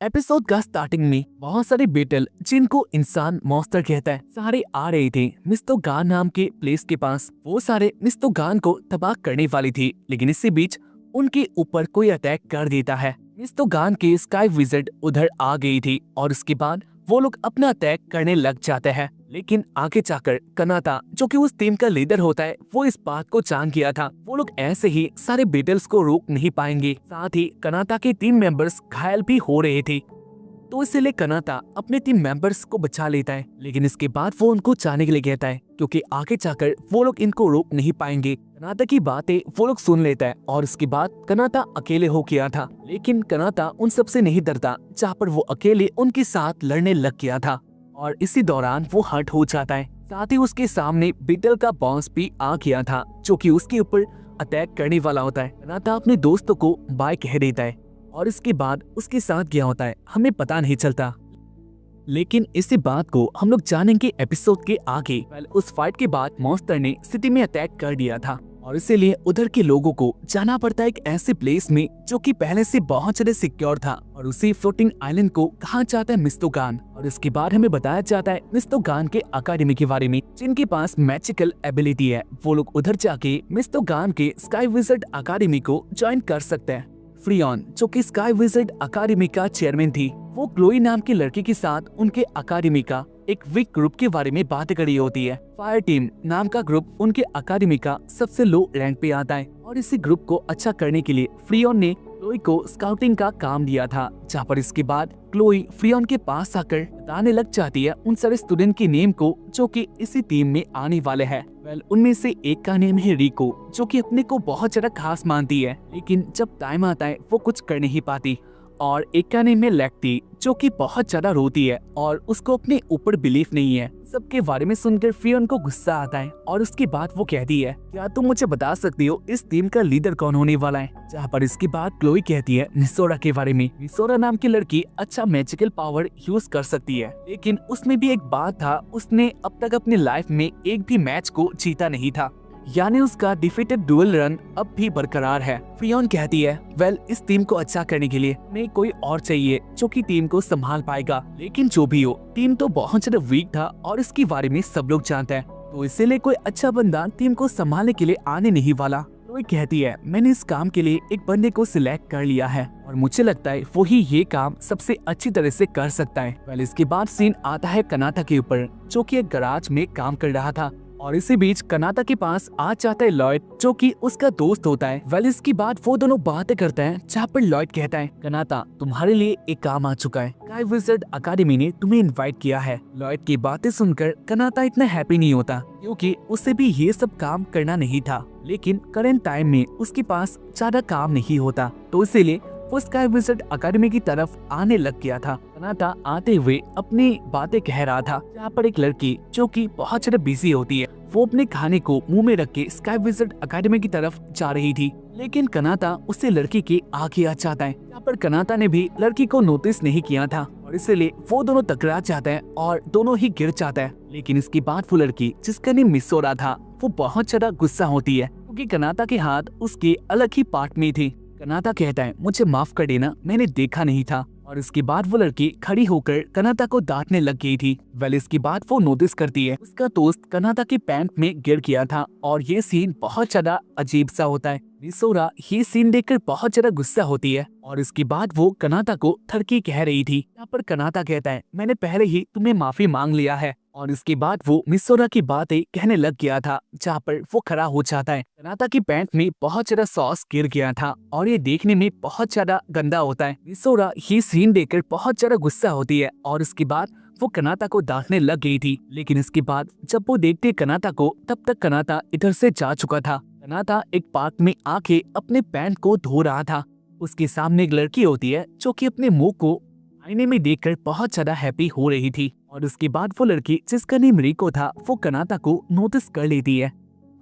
Episode का starting में बहुत सारे बेटल जिनको इंसान मॉन्स्टर कहता है सारे आ रहे थे मिस्तो गान नाम के प्लेस के पास। वो सारे मिस्तो गान को तबाह करने वाली थी, लेकिन इसी बीच उनके ऊपर कोई अटैक कर देता है। मिस्तो गान के स्काई विज़र्ड उधर आ गई थी और उसके बाद वो लोग अपना अटैक करने लग जाते हैं। लेकिन आगे जाकर कनाता, जो कि उस टीम का लीडर होता है, वो इस बात को जान गया था वो लोग ऐसे ही सारे बेटल्स को रोक नहीं पाएंगे। साथ ही कनाता के टीम मेंबर्स घायल भी हो रहे थे, तो इसलिए कनाता अपने टीम मेंबर्स को बचा लेता है। लेकिन इसके बाद वो उनको जाने के लिए कहता है, क्योंकि आगे जाकर वो लोग इनको रोक नहीं पाएंगे। कनाता की बातें वो लोग सुन लेता है और उसके बाद कनाता अकेले हो गया था। लेकिन कनाता उन सबसे नहीं डरता, जहाँ पर वो अकेले उनके साथ लड़ने लग गया था और इसी दौरान वो हर्ट हो जाता है। साथ ही उसके सामने बीटल का बॉस भी आ गया था, जो कि उसके ऊपर अटैक करने वाला होता है। कनाता अपने दोस्तों को बाय कह देता है और इसके बाद उसके साथ क्या होता है हमें पता नहीं चलता। लेकिन इसी बात को हम लोग जानेंगे एपिसोड के आगे। उस फाइट के बाद मॉन्स्टर ने सिटी में अटैक कर दिया था और इसीलिए उधर के लोगों को जाना पड़ता है एक ऐसे प्लेस में जो कि पहले से बहुत ज्यादा सिक्योर था, और उसी फ्लोटिंग आइलैंड को कहा जाता है मिस्तो गान। और इसके बाद हमें बताया जाता है मिस्तो गान के अकादमी के बारे में, जिनके पास मैजिकल एबिलिटी है। वो लोग उधर जाके मिस्तो गान के स्काई विज़र्ड अकादमी को ज्वाइन कर सकते हैं। फ्रियन, जो कि स्काई विज़र्ड अकादमी का चेयरमैन थी, वो क्लोई नाम की लड़की के साथ उनके अकादमी का एक वीक ग्रुप के बारे में बात कर रही होती है। फायर टीम नाम का ग्रुप उनके अकादमी का सबसे लो रैंक पे आता है और इसी ग्रुप को अच्छा करने के लिए फ्रियन ने क्लोई को स्काउटिंग का काम दिया था, जहाँ पर इसके बाद क्लोई फ्रियन के पास आकर बताने लग जाती है उन सारे स्टूडेंट के नेम को जो कि इसी टीम में आने वाले हैं। उनमें से एक का नेम है रिको, जो कि अपने को बहुत ज्यादा खास मानती है, लेकिन जब टाइम आता है वो कुछ कर नहीं पाती। और एक का नेम है लेक्टी, जो कि बहुत ज्यादा रोती है और उसको अपने ऊपर बिलीफ नहीं है। सबके बारे में सुनकर फ्रियन को गुस्सा आता है और उसके बाद वो कहती है, क्या तुम मुझे बता सकती हो इस टीम का लीडर कौन होने वाला है? जहाँ पर इसके बाद क्लोई कहती है मिसोरा के बारे में। मिसोरा नाम की लड़की अच्छा मैजिकल पावर यूज कर सकती है, लेकिन उसमें भी एक बात था, उसने अब तक अपनी लाइफ में एक भी मैच को जीता नहीं था, यानी उसका डिफीटेड डुअल रन अब भी बरकरार है। फ्रियन कहती है, इस टीम को अच्छा करने के लिए हमें कोई और चाहिए जो कि टीम को संभाल पाएगा। लेकिन जो भी हो, टीम तो बहुत ज्यादा वीक था और इसके बारे में सब लोग जानते हैं, तो इसीलिए कोई अच्छा बंदा टीम को संभालने के लिए आने नहीं वाला। वो कहती है, मैंने इस काम के लिए एक बंदे को सिलेक्ट कर लिया है और मुझे लगता है वो ही ये काम सबसे अच्छी तरह से कर सकता है। इसके बाद सीन आता है कनाता के ऊपर, जो कि एक गराज में काम कर रहा था और इसी बीच कनाता के पास आ जाता है लॉयड, जो कि उसका दोस्त होता है। इसके बाद वो दोनों बातें करते हैं, जहाँ पर लॉयड कहता है, कनाता तुम्हारे लिए एक काम आ चुका है, स्काई विज़र्ड अकादमी ने तुम्हें इनवाइट किया है। लॉयड की बातें सुनकर कनाता इतना हैप्पी नहीं होता, क्योंकि उसे भी ये सब काम करना नहीं था, लेकिन करंट टाइम में उसके पास ज्यादा काम नहीं होता, तो इसीलिए वो स्काई विज़र्ड अकादमी की तरफ आने लग गया था। कनाता आते हुए अपनी बातें कह रहा था, जहाँ पर एक लड़की जो कि बहुत ज्यादा बिजी होती है, वो अपने खाने को मुंह में रख के स्काई विज़र्ड अकादमी की तरफ जा रही थी। लेकिन कनाता उसे लड़की के आगे आ जाता है, यहाँ पर कनाता ने भी लड़की को नोटिस नहीं किया था और इसलिए वो दोनों टकरा जाते हैं और दोनों ही गिर जाते हैं। लेकिन इसके बाद वो लड़की, जिसका नेम मिसोरा था, वो बहुत ज्यादा गुस्सा होती है, क्योंकि कनाता के हाथ उसके अलग ही पार्ट में थे। कनाता कहता है, मुझे माफ कर देना, मैंने देखा नहीं था। और इसके बाद वो लड़की खड़ी होकर कनाता को डांटने लग गई थी। इसके बाद वो नोटिस करती है उसका दोस्त कनाता के पैंट में गिर गया था और ये सीन बहुत ज्यादा अजीब सा होता है। मिसोरा ये सीन देखकर बहुत ज्यादा गुस्सा होती है और इसके बाद वो कनाता को थरकी कह रही थी। यहाँ पर कनाता कहता है, मैंने पहले ही तुम्हें माफी मांग लिया है। और इसके बाद वो मिसोरा की बातें कहने लग गया था, जहाँ पर वो खड़ा हो जाता है। कनाता की पैंट में बहुत ज्यादा सॉस गिर गया था और ये देखने में बहुत ज्यादा गंदा होता है। मिसोरा ये सीन देखकर बहुत ज्यादा गुस्सा होती है और इसके बाद वो कनाता को डांटने लग गई थी। लेकिन इसके बाद जब वो देखते कनाता को, तब तक कनाता इधर से जा चुका था। कनाता एक पार्क में आके अपने पैंट को धो रहा था। उसके सामने एक लड़की होती है, जो कि अपने मुंह को आईने में देखकर बहुत ज्यादा हैप्पी हो रही थी। और उसके बाद वो लड़की, जिसका नेम रिको था, वो कनाता को नोटिस कर लेती है।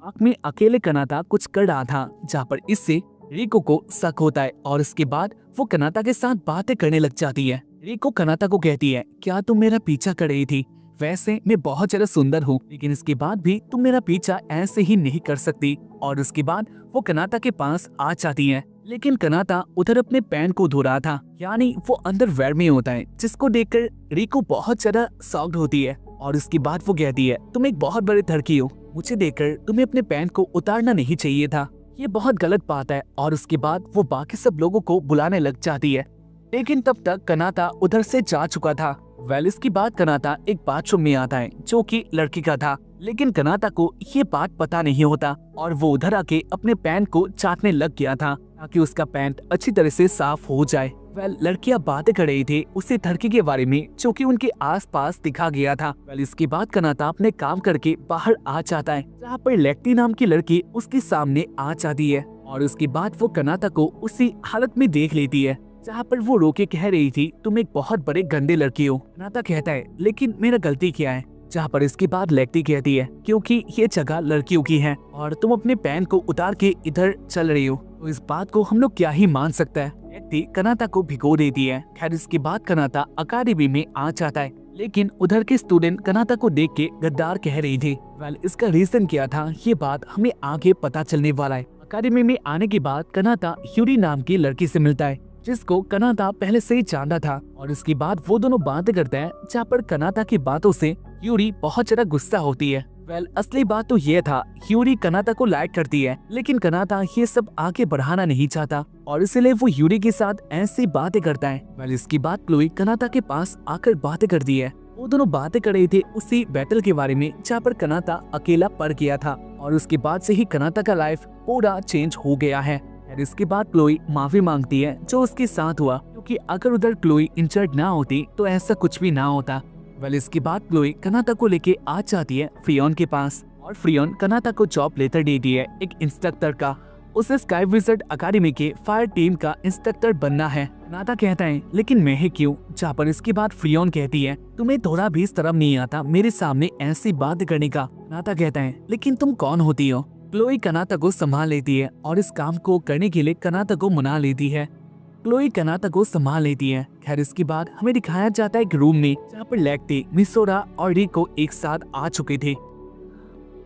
पार्क में अकेले कनाता कुछ कर रहा था, जहाँ पर इससे रिको को शक होता है और इसके बाद वो कनाता के साथ बातें करने लग जाती है। रिको कनाता को कहती है, क्या तुम मेरा पीछा कर रही थी? वैसे मैं बहुत ज्यादा सुंदर हूँ, लेकिन इसके बाद भी तुम मेरा पीछा ऐसे ही नहीं कर सकती। और उसके बाद वो कनाता के पास आ जाती है, लेकिन कनाता उधर अपने पैंट को धो रहा था, यानी वो अंडरवेयर में होता है, जिसको देखकर रिको बहुत ज्यादा शॉक्ड होती है। और उसके बाद वो कहती है, तुम एक बहुत बड़े लड़की हो, मुझे देखकर तुम्हें अपने पैंट को उतारना नहीं चाहिए था, ये बहुत गलत बात है। और उसके बाद वो बाकी सब लोगों को बुलाने लग जाती है, लेकिन तब तक कनाता उधर से जा चुका था। इसकी बात कनाता एक बाथरूम में आता है जो कि लड़की का था, लेकिन कनाता को ये बात पता नहीं होता और वो उधर आके अपने पैंट को चाटने लग गया था ताकि उसका पैंट अच्छी तरह से साफ हो जाए। लड़कियां बातें कर रही थी उसी लड़की के बारे में जो कि उनके आसपास दिखा गया था। इसके बाद कनाता अपने काम करके बाहर आ जाता है, जहाँ पर लेक्टी नाम की लड़की उसके सामने आ जाती है और उसके बाद वो कनाता को उसी हालत में देख लेती है जहाँ पर वो रोके कह रही थी, तुम एक बहुत बड़े गंदे लड़की हो। कनाता कहता है, लेकिन मेरा गलती क्या है? जहाँ पर इसके बाद लेक्टी कहती है, क्योंकि ये जगह लड़कियों की है और तुम अपने पैंट को उतार के इधर चल रही हो, तो इस बात को हम लोग क्या ही मान सकता है। लेक्टी कनाता को भिगो देती है। खैर इसके बाद कनाता अकादमी में आ जाता है, लेकिन उधर के स्टूडेंट कनाता को देख के गद्दार कह रही थी। इसका रीजन क्या था, ये बात हमें आगे पता चलने वाला है। अकादमी में आने के बाद कनाता यूरी नाम की लड़की से मिलता है, जिसको कनाता पहले से ही जानता था। और इसके बाद वो दोनों बातें करते हैं, जहाँ पर कनाता की बातों से यूरी बहुत ज्यादा गुस्सा होती है। असली बात तो ये था, यूरी कनाता को लाइक करती है, लेकिन कनाता ये सब आगे बढ़ाना नहीं चाहता और इसलिए वो यूरी के साथ ऐसी बातें करता है। इसकी बात क्लोई कनाता के पास आकर बातें करती है। वो दोनों बातें कर रहे थे उसी बैटल के बारे में जहाँ पर कनाता अकेला पड़ गया था और उसके बाद से ही कनाता का लाइफ पूरा चेंज हो गया है। इसके बाद क्लोई माफी मांगती है जो उसके साथ हुआ, क्योंकि अगर उधर क्लोई इंजर्ड ना होती तो ऐसा कुछ भी ना होता। इसके बाद क्लोई कनाता को लेके आ जाती है फ्रियोन के पास और फ्रियोन कनाता को जॉब लेटर देती है एक इंस्ट्रक्टर का। उसे स्काई विज़र्ड अकादमी के फायर टीम का इंस्ट्रक्टर बनना है। कनाता कहता है, लेकिन मैं ही क्यों? जहाँ पर इसके बाद फ्रियोन कहती है, तुम्हें थोड़ा भी शर्म नहीं आता मेरे सामने ऐसी बात करने का? कनाता कहता है, लेकिन तुम कौन होती हो? क्लोई कनाता को संभाल लेती है और इस काम को करने के लिए कनाता को मना लेती है। क्लोई कनाता को संभाल लेती है। खैर इसके बाद हमें दिखाया जाता है एक रूम में जहाँ पर लेक्टी, मिसोरा और रिको एक साथ आ चुके थे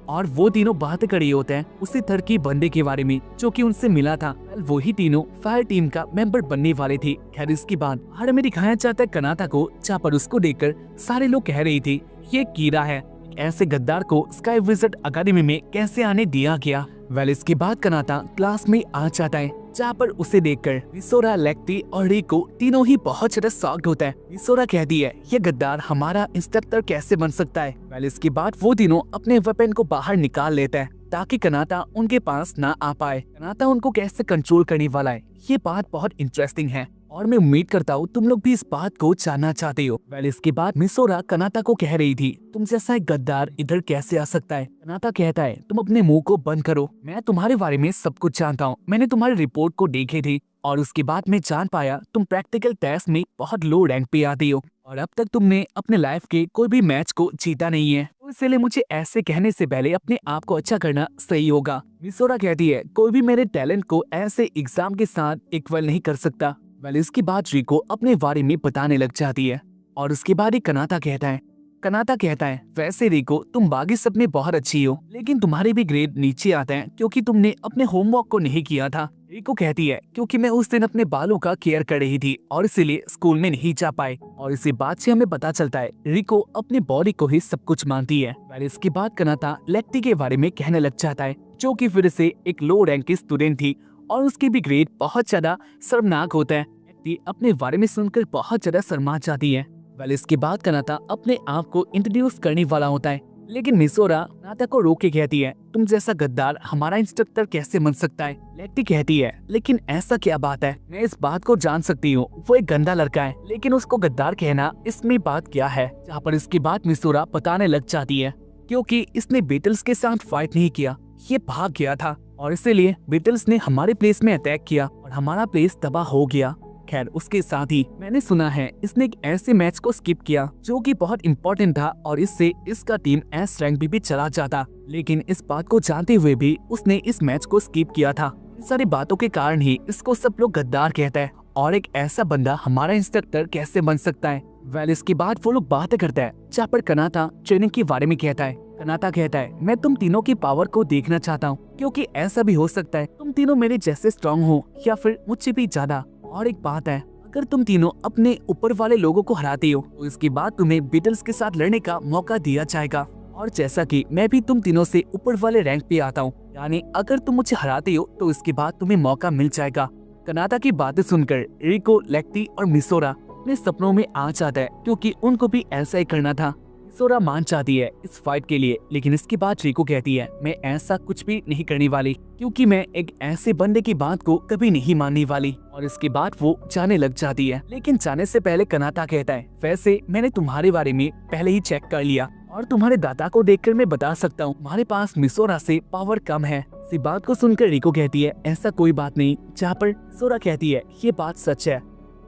और वो तीनों बात कर रहे होते हैं उसी टर्की बंदे के बारे में जो कि उनसे मिला था। वही तीनों फायर टीम का मेंबर बनने वाले थे। खैर इसके बाद हमें दिखाया जाता है कनाता को, जहाँ पर उसको देखकर सारे लोग कह रहे थे ये कीड़ा है, ऐसे गद्दार को स्काई विज़र्ड अकादमी में कैसे आने दिया गया। इसके बाद कनाता क्लास में आ जाता है, जहाँ पर उसे देखकर मिसोरा, लेक्टी और रिको तीनों ही बहुत ज्यादा शॉक्ड होता है। मिसोरा कहती है, ये गद्दार हमारा इंस्ट्रक्टर कैसे बन सकता है? इसके बाद वो तीनों अपने वेपन को बाहर निकाल लेते हैं ताकि कनाता उनके पास ना आ पाए। कनाता उनको कैसे कंट्रोल करने वाला है, ये बात बहुत इंटरेस्टिंग है और मैं उम्मीद करता हूँ तुम लोग भी इस बात को जानना चाहते हो। इसके बाद मिसोरा कनाता को कह रही थी, तुम जैसा एक गद्दार इधर कैसे आ सकता है? कनाता कहता है, तुम अपने मुंह को बंद करो, मैं तुम्हारे बारे में सब कुछ जानता हूँ, मैंने तुम्हारी रिपोर्ट को देखी थी और उसके बाद मैं जान पाया तुम प्रैक्टिकल टेस्ट में बहुत लो रैंक पे आती हो और अब तक तुमने अपने लाइफ के कोई भी मैच को जीता नहीं है, तो इसलिए मुझे ऐसे कहने से पहले अपने आप को अच्छा करना सही होगा। मिसोरा कहती है, कोई भी मेरे टैलेंट को ऐसे एग्जाम के साथ इक्वल नहीं कर सकता। इसके बाद रिको अपने बारे में बताने लग जाती है और उसके बाद ही कनाता कहता है, वैसे रिको तुम बाकी सब में बहुत अच्छी हो, लेकिन तुम्हारे भी ग्रेड नीचे आते हैं क्योंकि तुमने अपने होमवर्क को नहीं किया था। रिको कहती है, क्योंकि मैं उस दिन अपने बालों का केयर कर रही थी और इसीलिए स्कूल में नहीं जा पाए। और इसी बात से हमें पता चलता है रिको अपने बॉडी को ही सब कुछ मानती है। इसके बाद कनाता लेक्टी के बारे में कहने लग जाता है, जो कि फिर से एक लो रैंक की स्टूडेंट थी और उसके भी ग्रेड बहुत ज्यादा शर्मनाक होता है। लेक्टी अपने बारे में सुनकर बहुत ज्यादा शर्मा जाती है। इसके बाद कनाता अपने आप को इंट्रोड्यूस करने वाला होता है, लेकिन मिसोरा कनाता को रोक के कहती है, तुम जैसा गद्दार हमारा इंस्ट्रक्टर कैसे बन सकता है? लेक्टी कहती है, लेकिन ऐसा क्या बात है, मैं इस बात को जान सकती हूँ, वो एक गंदा लड़का है, लेकिन उसको गद्दार कहना इसमें बात क्या है? जहाँ पर इसके बाद मिसोरा बताने लग जाती है, क्योंकि इसने बीटल्स के साथ फाइट नहीं किया, ये भाग गया था और इसीलिए बीटल्स ने हमारे प्लेस में अटैक किया और हमारा प्लेस तबाह हो गया। खैर उसके साथ ही मैंने सुना है इसने एक ऐसे मैच को स्किप किया जो कि बहुत इम्पोर्टेंट था और इससे इसका टीम एस रैंक भी चला जाता, लेकिन इस बात को जानते हुए भी उसने इस मैच को स्किप किया था। इन सारी बातों के कारण ही इसको सब लोग गद्दार कहता है और एक ऐसा बंदा हमारा इंस्ट्रक्टर कैसे बन सकता है। वेल इसके बाद वो लोग बातें करते हैं जहाँ पर कनाता ट्रेनिंग के बारे में कहता है। कनाता कहता है मैं तुम तीनों की पावर को देखना चाहता हूँ, क्योंकि ऐसा भी हो सकता है तुम तीनों मेरे जैसे स्ट्रांग हो या फिर मुझसे भी ज्यादा। और एक बात है, अगर तुम तीनों अपने ऊपर वाले लोगों को हराते हो तो इसके बाद तुम्हें बीटल्स के साथ लड़ने का मौका दिया जाएगा। और जैसा कि मैं भी तुम तीनों से ऊपर वाले रैंक पे आता हूँ, यानी अगर तुम मुझे हराते हो तो इसके बाद तुम्हें मौका मिल जाएगा। कनाता की बातें सुनकर रिको, लेक्टी और मिसोरा अपने सपनों में आ जाता है, क्योंकि उनको भी ऐसा ही करना था। मिसोरा मान जाती है इस फाइट के लिए, लेकिन इसके बाद रिको कहती है मैं ऐसा कुछ भी नहीं करने वाली, क्योंकि मैं एक ऐसे बंदे की बात को कभी नहीं मानने वाली। और इसके बाद वो जाने लग जाती है। लेकिन जाने से पहले कनाता कहता है वैसे मैंने तुम्हारे बारे में पहले ही चेक कर लिया और तुम्हारे दादा को देखकर मैं बता सकता हूँ तुम्हारे पास मिसोरा से पावर कम है। इसी बात को सुनकर रिको कहती है ऐसा कोई बात नहीं, जहाँ पर मिसोरा कहती है ये बात सच है।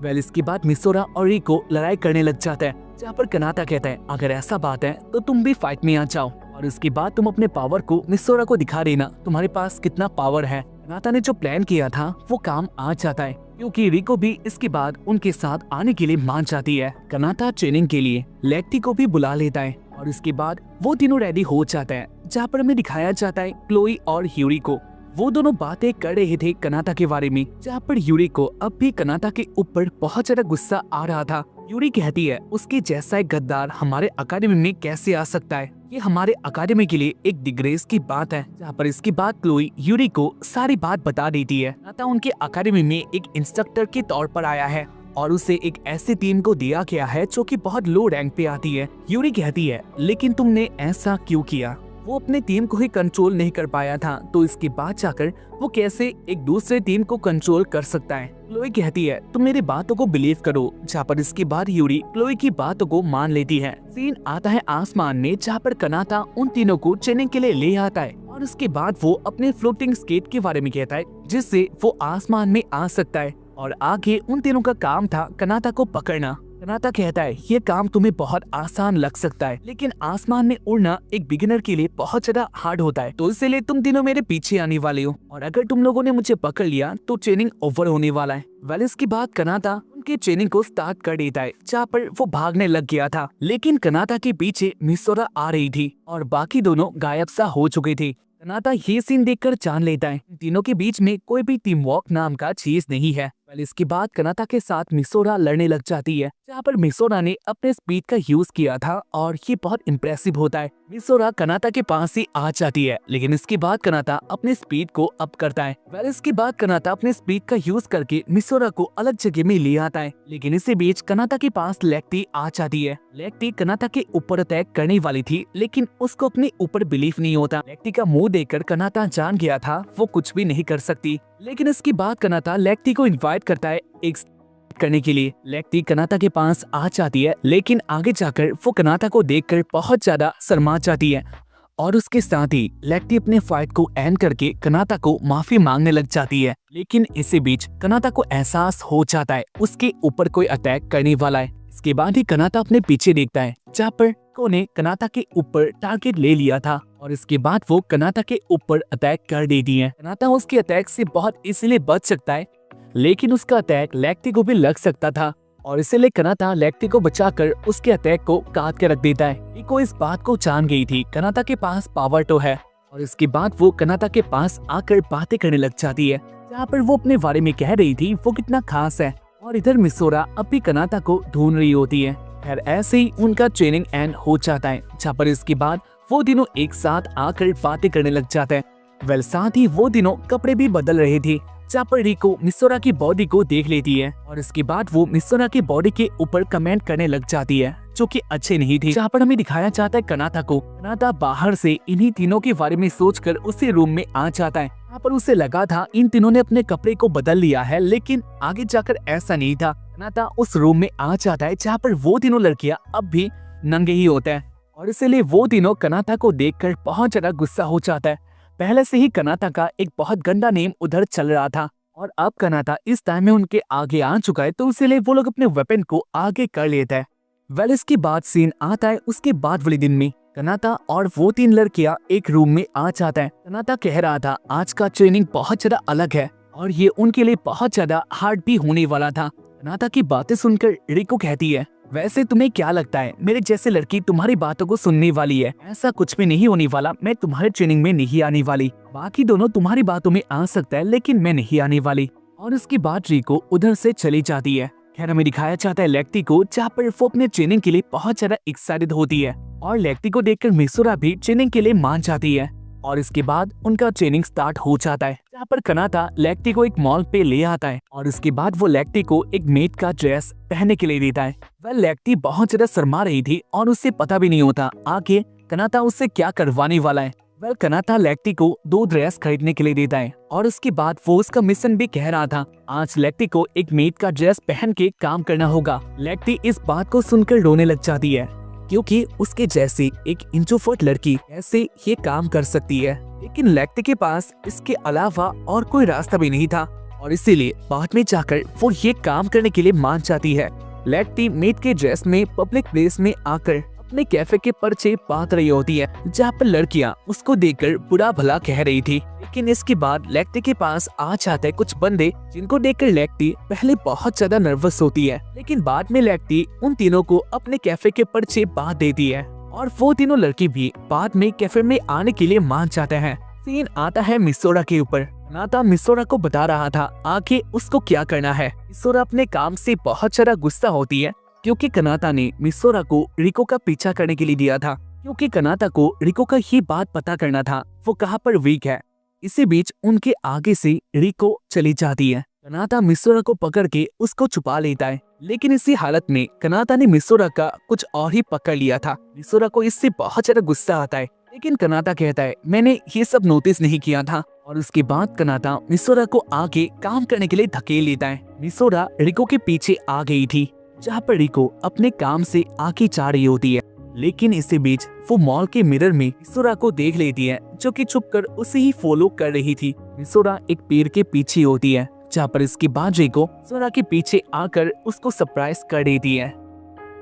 वेल इसके बाद मिसोरा और रिको लड़ाई करने लग जाता है, जहाँ पर कनाता कहता है अगर ऐसा बात है तो तुम भी फाइट में आ जाओ और इसके बाद तुम अपने पावर को मिसोरा को दिखा देना तुम्हारे पास कितना पावर है। कनाता ने जो प्लान किया था वो काम आ जाता है, क्योंकि रिको भी इसके बाद उनके साथ आने के लिए मान जाती है। कनाता ट्रेनिंग के लिए लेक्टी को भी बुला लेता है और इसके बाद वो तीनों रेडी हो जाते हैं, जहाँ पर हमें दिखाया जाता है क्लोई और ह्यूरी को। वो दोनों बातें कर रहे थे कनाता के बारे में, जहाँ पर ह्यूरी को अब भी कनाता के ऊपर बहुत ज्यादा गुस्सा आ रहा था। ह्यूरी कहती है उसके जैसा एक गद्दार हमारे अकादमी में कैसे आ सकता है, ये हमारे अकादमी के लिए एक डिग्रेस की बात है। जहाँ पर इसके बाद क्लोई ह्यूरी को सारी बात बता देती है। कनाता उनके अकादमी में एक इंस्ट्रक्टर के तौर पर आया है और उसे एक ऐसी टीम को दिया गया है जो कि बहुत लो रैंक पे आती है। ह्यूरी कहती है लेकिन तुमने ऐसा क्यों किया, वो अपने टीम को ही कंट्रोल नहीं कर पाया था तो इसके बाद जाकर वो कैसे एक दूसरे टीम को कंट्रोल कर सकता है। क्लोई कहती है तुम मेरी बातों को बिलीव करो, जहाँ पर इसके बाद ह्यूरी क्लोई की बातों को मान लेती है। सीन आता है आसमान में, जहाँ पर कनाता उन तीनों को ट्रेनिंग के लिए ले आता है और उसके बाद वो अपने फ्लोटिंग स्केट के बारे में कहता है जिससे वो आसमान में आ सकता है। और आगे उन तीनों का काम था कनाता को पकड़ना। कनाता कहता है ये काम तुम्हें बहुत आसान लग सकता है, लेकिन आसमान में उड़ना एक बिगिनर के लिए बहुत ज्यादा हार्ड होता है, तो इसलिए तुम तीनों मेरे पीछे आने वाले हो और अगर तुम लोगों ने मुझे पकड़ लिया तो ट्रेनिंग ओवर होने वाला है। वेल इसके बाद कनाता उनकी ट्रेनिंग को स्टार्ट कर देता है, जहाँ पर वो भागने लग गया था, लेकिन कनाता के पीछे मिसोरा आ रही थी और बाकी दोनों गायब सा हो चुके थे। कनाता ये सीन देखकर जान लेता है तीनों के बीच में कोई भी टीम वॉक नाम का चीज नहीं है। इसके बाद कनाता के साथ मिसोरा लड़ने लग जाती है, जहाँ पर मिसोरा ने अपने स्पीड का यूज किया था और ये बहुत इम्प्रेसिव होता है। मिसोरा कनाता के पास ही आ जाती है, लेकिन इसके बाद कनाता अपने स्पीड को अप करता है। वेल इसके बाद कनाता अपने स्पीड का यूज करके मिसोरा को अलग जगह में ले आता है, लेकिन इसी बीच कनाता के पास लेक्टी आ जाती है। लेक्टी कनाता के ऊपर अटैक करने वाली थी, लेकिन उसको अपने ऊपर बिलीफ नहीं होता। लेक्टी का मुंह देखकर कनाता जान गया था वो कुछ भी नहीं कर सकती, लेकिन इसके बाद कनाता लेक्टी को इनवाइट करता है एक करने के लिए। लेक्टी कनाता के पास आ जाती है, लेकिन आगे जाकर वो कनाता को देखकर बहुत ज्यादा शर्मा जाती है और उसके साथ ही लेक्टी अपने फाइट को एंड करके कनाता को माफी मांगने लग जाती है। लेकिन इसी बीच कनाता को एहसास हो जाता है उसके ऊपर कोई अटैक करने वाला है। इसके बाद ही कनाता अपने पीछे देखता है, जहाँ पर को ने कनाता के ऊपर टारगेट ले लिया था और इसके बाद वो कनाता के ऊपर अटैक कर देती है। कनाता उसके अटैक से बहुत इसीलिए बच सकता है, लेकिन उसका अटैक लेक्टी को भी लग सकता था और इसीलिए कनाता लेक्टी को बचाकर उसके अटैक को काट के रख देता है। रिको इस बात को जान गई थी कनाता के पास पावर तो है और इसके बाद वो कनाता के पास आकर बातें करने लग जाती है, जहाँ पर वो अपने बारे में कह रही थी वो कितना खास है। और इधर मिसोरा अब भी कनाता को ढूंढ रही होती है। खैर ऐसे ही उनका ट्रेनिंग एंड हो जाता है, जहाँ पर इसके बाद वो तीनों एक साथ आकर बातें करने लग जाते हैं। वेल साथ ही वो तीनों कपड़े भी बदल रहे थे, जहाँ पर रिको मिसोरा की बॉडी को देख लेती है और इसके बाद वो मिसोरा की बॉडी के ऊपर कमेंट करने लग जाती है जो कि अच्छे नहीं थे। जहाँ पर हमें दिखाया जाता है कनाता को। कनाता बाहर से इन्हीं तीनों के बारे में सोचकर उसी रूम में आ जाता है। यहाँ पर उसे लगा था इन तीनों ने अपने कपड़े को बदल लिया है, लेकिन आगे जाकर ऐसा नहीं था। कनाता उस रूम में आ जाता है जहाँ पर वो तीनों लड़कियां अब भी नंगे ही होते हैं और इसलिए वो तीनों कनाता को देखकर बहुत ज्यादा गुस्सा हो जाता है। पहले से ही कनाता का एक बहुत गंदा नेम उधर चल रहा था और अब कनाता इस टाइम में उनके आगे आ चुका है, तो इसलिए वो लोग अपने वेपन को आगे कर लेते हैं। वेल इसके बाद सीन आता है उसके बाद वाले दिन में। कनाता और वो तीन लड़कियां एक रूम में आ जाता है। कनाता कह रहा था आज का ट्रेनिंग बहुत ज्यादा अलग है और ये उनके लिए बहुत ज्यादा हार्ड भी होने वाला था। कनाता की बातें सुनकर रिको कहती है, वैसे तुम्हें क्या लगता है मेरे जैसे लड़की तुम्हारी बातों को सुनने वाली है? ऐसा कुछ भी नहीं होने वाला, मैं तुम्हारे ट्रेनिंग में नहीं आने वाली। बाकी दोनों तुम्हारी बातों में आ सकता है लेकिन मैं नहीं आने वाली। और उसके बाद रिको उधर से चली जाती है। खैर हमें दिखाया जाता है लेक्टी को, जहाँ पर वो अपने ट्रेनिंग के लिए बहुत ज्यादा एक्साइटेड होती है और लेक्टी को देखकर मिसोरा भी ट्रेनिंग के लिए मान जाती है। और इसके बाद उनका ट्रेनिंग स्टार्ट हो जाता है, जहाँ पर कनाता लेक्टी को एक मॉल पे ले आता है और उसके बाद वो लेक्टी को एक मेड का ड्रेस पहनने के लिए देता है। वह लेक्टी बहुत ज्यादा शर्मा रही थी और उससे पता भी नहीं होता आगे कनाता उससे क्या करवाने वाला है। वह कनाता लेक्टी को 2 ड्रेस खरीदने के लिए देता है और उसके बाद वो उसका मिशन भी कह रहा था, आज लेक्टी को एक मेड का ड्रेस पहन के काम करना होगा। लेक्टी इस बात को सुनकर रोने लग जाती है, क्योंकि उसके जैसी एक इंट्रोवर्ट लड़की ऐसे ये काम कर सकती है। लेकिन लेक्टी के पास इसके अलावा और कोई रास्ता भी नहीं था और इसीलिए बाद में जाकर वो ये काम करने के लिए मान जाती है। लेक्टी मेड के ड्रेस में पब्लिक प्लेस में आकर अपने कैफे के पर्चे बांट रही होती है, जहाँ पर लड़कियाँ उसको देखकर बुरा भला कह रही थी। लेकिन इसके बाद लेक्टी के पास आ जाते हैं कुछ बंदे, जिनको देखकर लेक्टी पहले बहुत ज्यादा नर्वस होती है, लेकिन बाद में लेक्टी उन तीनों को अपने कैफे के पर्चे बांट देती है और वो तीनों लड़की भी बाद में कैफे में आने के लिए मान जाते हैं। सीन आता है मिसोरा के ऊपर। कनाता मिसोरा को बता रहा था आगे उसको क्या करना है। मिसोरा अपने काम से बहुत ज्यादा गुस्सा होती है, क्योंकि कनाता ने मिसोरा को रिको का पीछा करने के लिए दिया था, क्योंकि कनाता को रिको का ये बात पता करना था वो कहाँ पर वीक है। इसी बीच उनके आगे से रिको चली जाती है। कनाता मिसोरा को पकड़ के उसको छुपा लेता है, लेकिन इसी हालत में कनाता ने मिसोरा का कुछ और ही पकड़ लिया था। मिसोरा को इससे बहुत ज्यादा गुस्सा आता है, लेकिन कनाता कहता है मैंने ये सब नोटिस नहीं किया था। और उसके बाद कनाता मिसोरा को आगे काम करने के लिए धकेल लेता है। मिसोरा रिको के पीछे आ गई थी, जहाँ पर रिको अपने काम से आगे जा रही होती है, लेकिन इसी बीच वो मॉल के मिरर में मिसोरा को देख लेती है, जो कि छुपकर उसे ही फॉलो कर रही थी। मिसोरा एक पेड़ के पीछे होती है, जहाँ पर इसकी बात रिको मिसोरा के पीछे आकर उसको सरप्राइज कर देती है।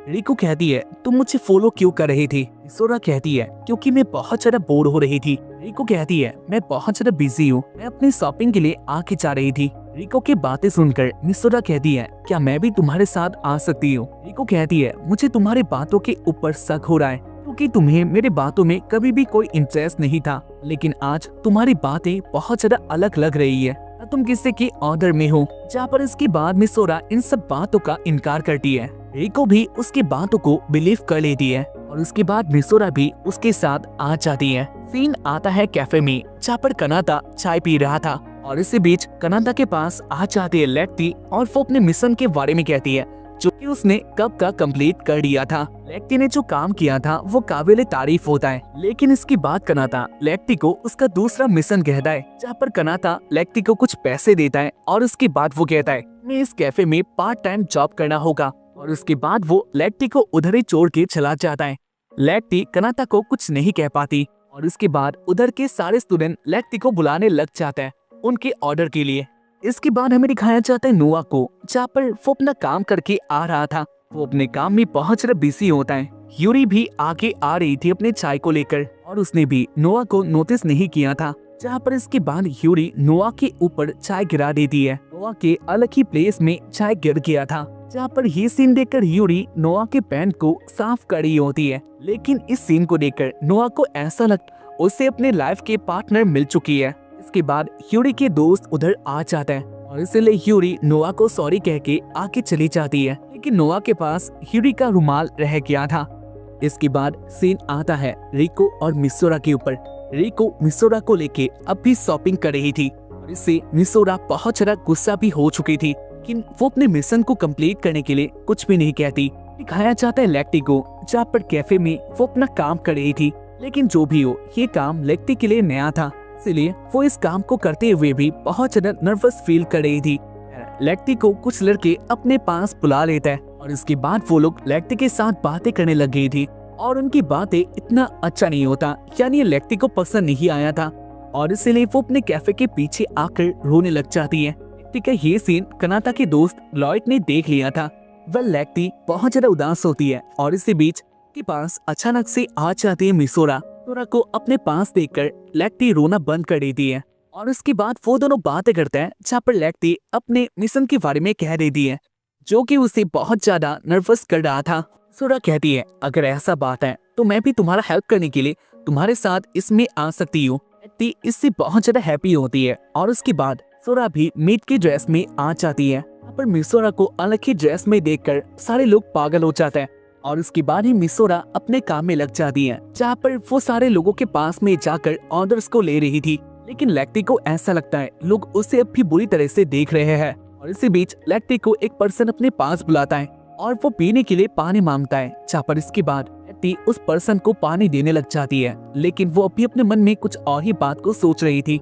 रिको कहती है तुम मुझे फॉलो क्यों कर रही थी? मिसोरा कहती है क्योंकि मैं बहुत ज्यादा बोर हो रही थी। रिको कहती है मैं बहुत ज्यादा बिजी हूँ, मैं अपनी शॉपिंग के लिए आगे जा रही थी। रिको की बातें सुनकर मिसोरा कहती है क्या मैं भी तुम्हारे साथ आ सकती हूँ? रिको कहती है मुझे तुम्हारी बातों के ऊपर शक हो रहा है, क्योंकि तुम्हें मेरी बातों में कभी भी कोई इंटरेस्ट नहीं था, लेकिन आज तुम्हारी बातें बहुत ज्यादा अलग लग रही है, तुम किसी के ऑर्डर में हो। जहाँ पर इसके बाद मिसोरा इन सब बातों का इनकार करती है। रिको भी उसकी बातों को बिलीव कर लेती है और उसके बाद मिसोरा भी उसके साथ आ जाती है। सीन आता है कैफे में, जहाँ पर कनाता चाय पी रहा था और इसी बीच कनाता के पास आ जाती है लेक्टी और वो अपने मिशन के बारे में कहती है, जो कि उसने कब का कंप्लीट कर दिया था। लेक्टी ने जो काम किया था वो काबिले तारीफ होता है, लेकिन इसकी बात कनाता लेक्टी को उसका दूसरा मिशन कहता है, जहाँ पर कनाता लेक्टी को कुछ पैसे देता है और उसके बाद वो कहता है मैं इस कैफे में पार्ट टाइम जॉब करना होगा, और उसके बाद वो लेक्टी को उधर ही छोड़ के चला जाता है। लेक्टी कनाता को कुछ नहीं कह पाती और उसके बाद उधर के सारे स्टूडेंट लेक्टी को बुलाने लग जाते हैं उनके ऑर्डर के लिए। इसके बाद हमें दिखाया जाता है नोआ को, जहाँ पर वो अपना काम करके आ रहा था। वो अपने काम में बहुत ज्यादा बिजी होता है। यूरी भी आगे आ रही थी अपने चाय को लेकर और उसने भी नोआ को नोटिस नहीं किया था, जहाँ पर इसके बाद यूरी नोआ के ऊपर चाय गिरा देती है। नोआ के अलग ही प्लेस में चाय गिर गया था, जहाँ पर ये सीन देखकर यूरी नोआ के पैंट को साफ कर रही होती है। लेकिन इस सीन को देखकर नोआ को ऐसा लगता उसे अपने लाइफ के पार्टनर मिल चुकी है। इसके बाद यूरी के दोस्त उधर आ जाता है और इसलिए यूरी नोआ को सॉरी कह के आगे चली जाती है, लेकिन नोआ के पास यूरी का रुमाल रह गया था। इसके बाद सीन आता है रिको और मिसोरा के ऊपर। रिको मिसोरा को लेके अब भी शॉपिंग कर रही थी और इससे मिसोरा बहुत ज्यादा गुस्सा भी हो चुकी थी, लेकिन वो अपने मिशन को कंप्लीट करने के लिए कुछ भी नहीं कहती। दिखाया जाता है लेक्टी को, जहाँ पर कैफे में वो अपना काम कर रही थी, लेकिन जो भी हो ये काम लेक्टी के लिए नया था, इसलिए वो इस काम को करते हुए भी बहुत ज्यादा नर्वस फील कर रही थी। लेक्टी को कुछ लड़के अपने पास बुला लेता है और इसके बाद वो लोग लेक्टी के साथ बातें करने लग गई थी और उनकी बातें इतना अच्छा नहीं होता, यानी लेक्टी को पसंद नहीं आया था और इसीलिए वो अपने कैफे के पीछे आकर रोने लग जाती है। लेक्टी का ये सीन कनाता के दोस्त लॉयड ने देख लिया था। वह लेक्टी बहुत ज्यादा उदास होती है और इसी बीच के पास अचानक से आ जाती है मिसोरा। मिसोरा को अपने पास देखकर लेक्टी रोना बंद कर देती है और उसके बाद वो दोनों बातें करते हैं जहाँ पर लेक्टी अपने मिशन के बारे में कह देती है जो कि उसे बहुत ज्यादा नर्वस कर रहा था। सोरा कहती है अगर ऐसा बात है तो मैं भी तुम्हारा हेल्प करने के लिए तुम्हारे साथ इसमें आ सकती हूँ। लेक्टी इससे बहुत ज्यादा हैप्पी होती है और उसके बाद सोरा भी मेड की ड्रेस में आ जाती है। यहाँ पर मिसोरा को अलग ही ड्रेस में देखकर सारे लोग पागल हो जाते हैं और उसके बाद ही मिसोरा अपने काम में लग जाती है जहाँ पर वो सारे लोगों के पास में जाकर ऑर्डर्स को ले रही थी। लेकिन लेक्टी को ऐसा लगता है लोग उसे अब भी बुरी तरह से देख रहे हैं और इसी बीच लेक्टी को एक पर्सन अपने पास बुलाता है और वो पीने के लिए पानी मांगता है जहाँ पर इसके बाद लेक्टी उस पर्सन को पानी देने लग जाती है। लेकिन वो अभी अपने मन में कुछ और ही बात को सोच रही थी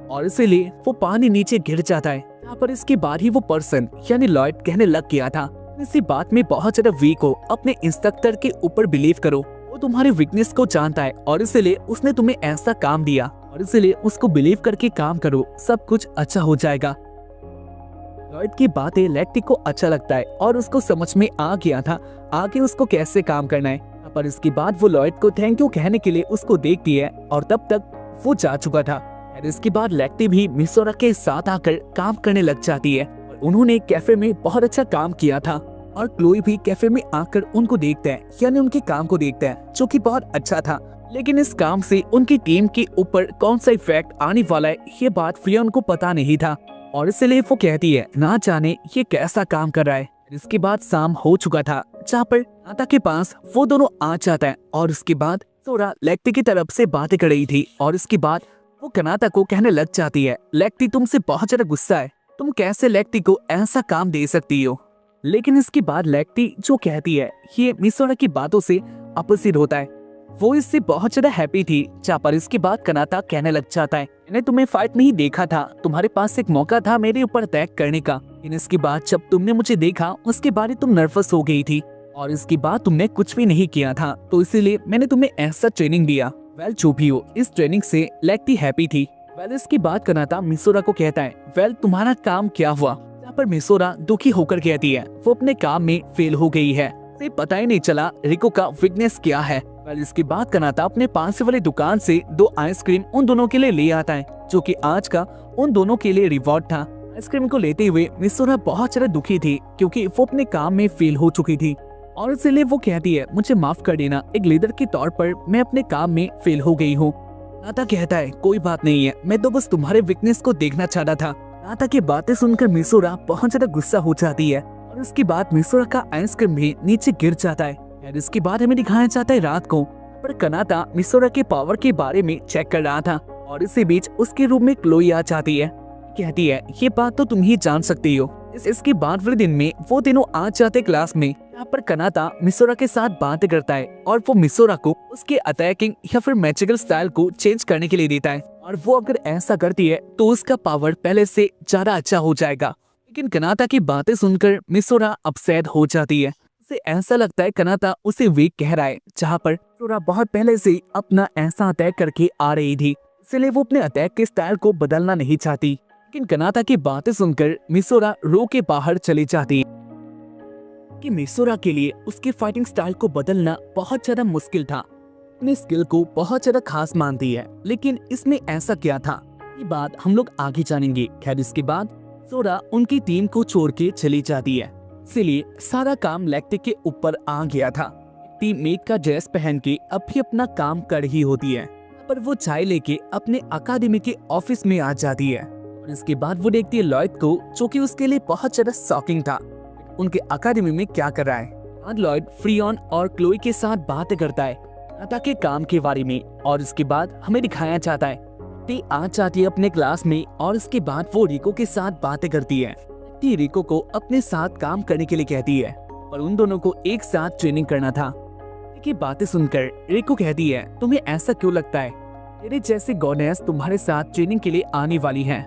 और इसीलिए वो पानी नीचे गिर जाता है। यहाँ पर इसके बाद ही वो पर्सन यानी लॉयड कहने लग गया था इसी बात में बहुत ज्यादा वीक हो अपने इंस्ट्रक्टर के ऊपर बिलीव करो, वो तुम्हारी वीकनेस को जानता है और इसीलिए उसने तुम्हें ऐसा काम दिया और इसीलिए उसको बिलीव करके काम करो, सब कुछ अच्छा हो जाएगा। लॉयड की बातें लेक्टी को अच्छा लगता है और उसको समझ में आ गया था आगे उसको कैसे काम करना है। पर इसके बाद वो लॉयड को थैंक यू कहने के लिए उसको देखती है और तब तक वो जा चुका था। और इसके बाद लेक्टी भी मिसोरा के साथ आकर काम करने लग जाती है और उन्होंने कैफे में बहुत अच्छा काम किया था और क्लोई भी कैफे में आकर उनको देखते हैं यानी उनके काम को देखते हैं जो कि बहुत अच्छा था। लेकिन इस काम से उनकी टीम के ऊपर कौन सा इफेक्ट आने वाला है ये बात फ्रियोन को पता नहीं था और इसलिए वो कहती है ना जाने ये कैसा काम कर रहा है। इसके बाद शाम हो चुका था जहाँ पर नाता के पास वो दोनों आ जाता है और उसके बाद सोरा लेक्टी की तरफ से बातें कर रही थी और इसके बाद वो कनाता को कहने लग जाती है लेक्टी तुमसे बहुत ज्यादा गुस्सा है, तुम कैसे लेक्टी को ऐसा काम दे सकती हो। लेकिन इसके बाद लेक्टी जो कहती है ये मिसोरा की बातों से अपोजिट होता है, वो इससे बहुत ज्यादा हैप्पी थी। जहाँ पर इसके बाद कनाता कहने लग जाता है मैंने तुम्हें फाइट में ही देखा था, तुम्हारे पास एक मौका था मेरे ऊपर अटैक करने का, लेकिन इसके बाद जब तुमने मुझे देखा उसके बाद तुम नर्वस हो गई थी और इसके बाद तुमने कुछ भी नहीं किया था तो इसीलिए मैंने तुम्हें ऐसा ट्रेनिंग दिया। वेल जो भी हो इस ट्रेनिंग से लेक्टी हैप्पी थी। वेल इसकी बात कनाता मिसोरा को कहता है वेल तुम्हारा काम क्या हुआ। यहाँ पर मिसोरा दुखी होकर कहती है वो अपने काम में फेल हो गई है, उसे पता ही नहीं चला रिको का वीकनेस क्या है। वेल इसके बाद कनाता अपने पास वाली दुकान से 2 आइसक्रीम उन दोनों के लिए ले आता है जो कि आज का उन दोनों के लिए रिवॉर्ड था। आइसक्रीम को लेते हुए मिसोरा बहुत ज्यादा दुखी थी क्योंकि वो अपने काम में फेल हो चुकी थी और इसलिए वो कहती है मुझे माफ कर देना, एक लीडर के तौर पर मैं अपने काम में फेल हो गई हूँ। नाता कहता है कोई बात नहीं है, मैं तो बस तुम्हारे वीकनेस को देखना चाहता था। नाता की बातें सुनकर मिसोरा बहुत ज्यादा गुस्सा हो जाती है और इसके बाद मिसोरा का आइसक्रीम भी नीचे गिर जाता है और इसके बाद हमें दिखाया जाता है रात को, पर कनाता मिसोरा के पावर के बारे में चेक कर रहा था और इसी बीच उसके रूम में क्लोई आ जाती है, कहती है ये बात तो तुम ही जान सकती हो। इसके बाद वाले दिन में वो तीनों आ जाते क्लास में। यहाँ पर कनाता मिसोरा के साथ बातें करता है और वो मिसोरा को उसके अटैकिंग या फिर मैजिकल स्टाइल को चेंज करने के लिए देता है और वो अगर ऐसा करती है तो उसका पावर पहले से ज्यादा अच्छा हो जाएगा। लेकिन कनाता की बातें सुनकर मिसोरा अपसेट हो जाती है, उसे ऐसा लगता है कनाता उसे वीक कह रहा है जहाँ पर मिसोरा बहुत पहले से अपना ऐसा अटैक करके आ रही थी, इसलिए वो अपने अटैक के स्टाइल को बदलना नहीं चाहती। लेकिन कनाता की बातें सुनकर मिसोरा रो के बाहर चली जाती है कि मिसोरा के लिए उसके फाइटिंग स्टाइल को बदलना बहुत ज्यादा मुश्किल था। अपने स्किल को बहुत ज्यादा खास मानती है, लेकिन इसमें ऐसा क्या था ये बात हम लोग आगे जानेंगे। खैर इसके बाद सोरा उनकी टीम को छोड़ के चली जाती है, इसीलिए सारा काम लेक्टी के ऊपर आ गया था। टीम मेट का ड्रेस पहन के अब भी अपना काम कर रही होती है, पर वो चाय लेके अपने अकादमी के ऑफिस में आ जाती है और इसके बाद वो देखती है लॉयड को, जो कि उसके लिए बहुत ज्यादा शॉकिंग था उनके अकादमी में क्या कर रहा है। लॉयड फ्रियोन और क्लोई के साथ बातें करता है नाता के काम के बारे में और इसके बाद हमें दिखाया जाता है टी आ जाती है अपने क्लास में और इसके बाद वो रिको के साथ बातें करती है। टी रिको को अपने साथ काम करने के लिए कहती है पर उन दोनों को एक साथ ट्रेनिंग करना था। की बातें सुनकर रिको कहती है तुम्हें ऐसा क्यों लगता है मेरे जैसे गॉडेस तुम्हारे साथ ट्रेनिंग के लिए आने वाली है।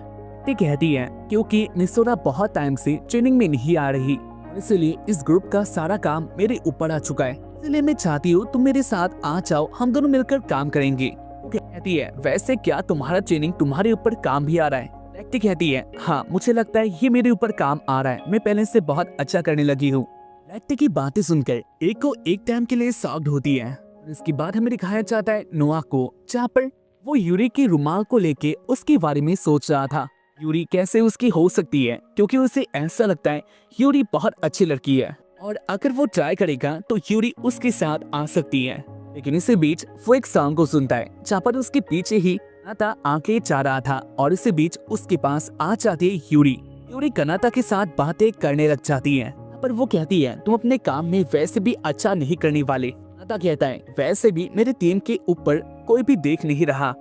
टी कहती है क्योंकि मिसोरा बहुत टाइम से ट्रेनिंग में नहीं आ रही, इसलिए इस ग्रुप का सारा काम मेरे ऊपर आ चुका है, इसलिए मैं चाहती हूँ तुम मेरे साथ आ जाओ, हम दोनों मिलकर काम करेंगे। वो कहती है वैसे क्या तुम्हारा ट्रेनिंग तुम्हारे ऊपर काम भी आ रहा है। लेक्टी कहती है हाँ मुझे लगता है ये मेरे ऊपर काम आ रहा है, मैं पहले से बहुत अच्छा करने लगी हूँ। लेक्टी की बातें सुनकर एक को एक टाइम के लिए शॉक्ड होती है। इसके बाद हमें दिखाया जाता है नोआ को, जहाँ पर वो यूरी के रुमाल को लेके उसके बारे में सोच रहा था। यूरी कैसे उसकी हो सकती है, क्योंकि उसे ऐसा लगता है यूरी बहुत अच्छी लड़की है और अगर वो ट्राई करेगा तो यूरी उसके साथ आ सकती है। लेकिन इसी बीच वो एक सॉन्ग को सुनता है जहाँ पर उसके पीछे ही कनाता आंखें जा रहा था और इसी बीच उसके पास आ जाती है यूरी। यूरी कनाता के साथ बातें करने लग जाती है, पर वो कहती है तुम अपने काम में वैसे भी अच्छा नहीं करने वाले। कनाता कहता है वैसे भी मेरे टीम के ऊपर कोई भी देख नहीं रहा,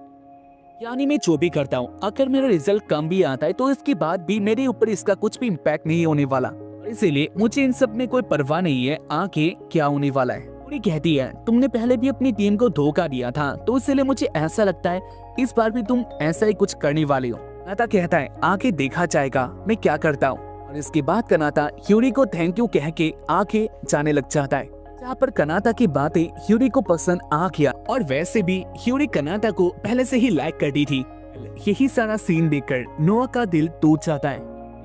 यानी मैं जो भी करता हूँ अगर मेरा रिजल्ट कम भी आता है तो इसके बाद भी मेरे ऊपर इसका कुछ भी इम्पैक्ट नहीं होने वाला, इसीलिए मुझे इन सब में कोई परवाह नहीं है आगे क्या होने वाला है। पूरी कहती है तुमने पहले भी अपनी टीम को धोखा दिया था तो इसलिए मुझे ऐसा लगता है इस बार भी तुम ऐसा ही कुछ करने वाले हो। कनाता कहता है आगे देखा जाएगा मैं क्या करता हूँ, और इसके बाद कनाता यूरी को थैंक यू कह के आगे जाने लग जाता है। जहाँ पर कनाता की बातें यूरी को पसंद आ गया और वैसे भी यूरी कनाता को पहले से ही लाइक करती थी। यही सारा सीन देखकर नोआ का दिल टूट जाता है।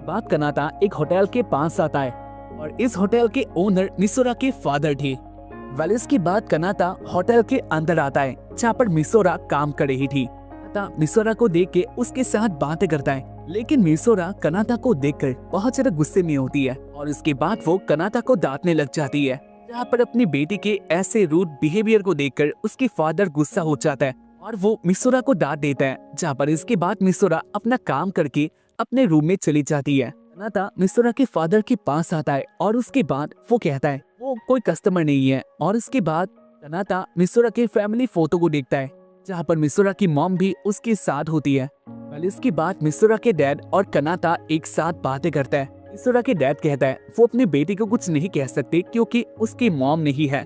बात कनाता एक होटल के पास आता है और इस होटल के ओनर मिसोरा के फादर थे। वेल इसके बाद कनाता होटल के अंदर आता है जहाँ पर मिसोरा काम कर रही थी। कनाता मिसोरा को देख के उसके साथ बातें करता है, लेकिन मिसोरा कनाता को देखकर बहुत ज्यादा गुस्से में होती है और इसके बाद वो कनाता को डांटने लग जाती है। जहाँ पर अपनी बेटी के ऐसे रूड बिहेवियर को देखकर उसके फादर गुस्सा हो जाता है और वो मिसोरा को डांट देता है। जहाँ पर इसके बाद मिसोरा अपना काम करके अपने रूम में चली जाती है। कनाता मिसोरा के फादर के पास आता है और उसके बाद वो कहता है वो कोई कस्टमर नहीं है, और इसके बाद कनाता मिसोरा के फैमिली फोटो को देखता है जहाँ पर मिसोरा की मॉम भी उसके साथ होती है। वेल इसके बाद मिसोरा के डैड और कनाता एक साथ बातें करता है। मिसोरा के डैड कहता है वो अपनी बेटी को कुछ नहीं कह सकते क्योंकि उसकी मॉम नहीं है,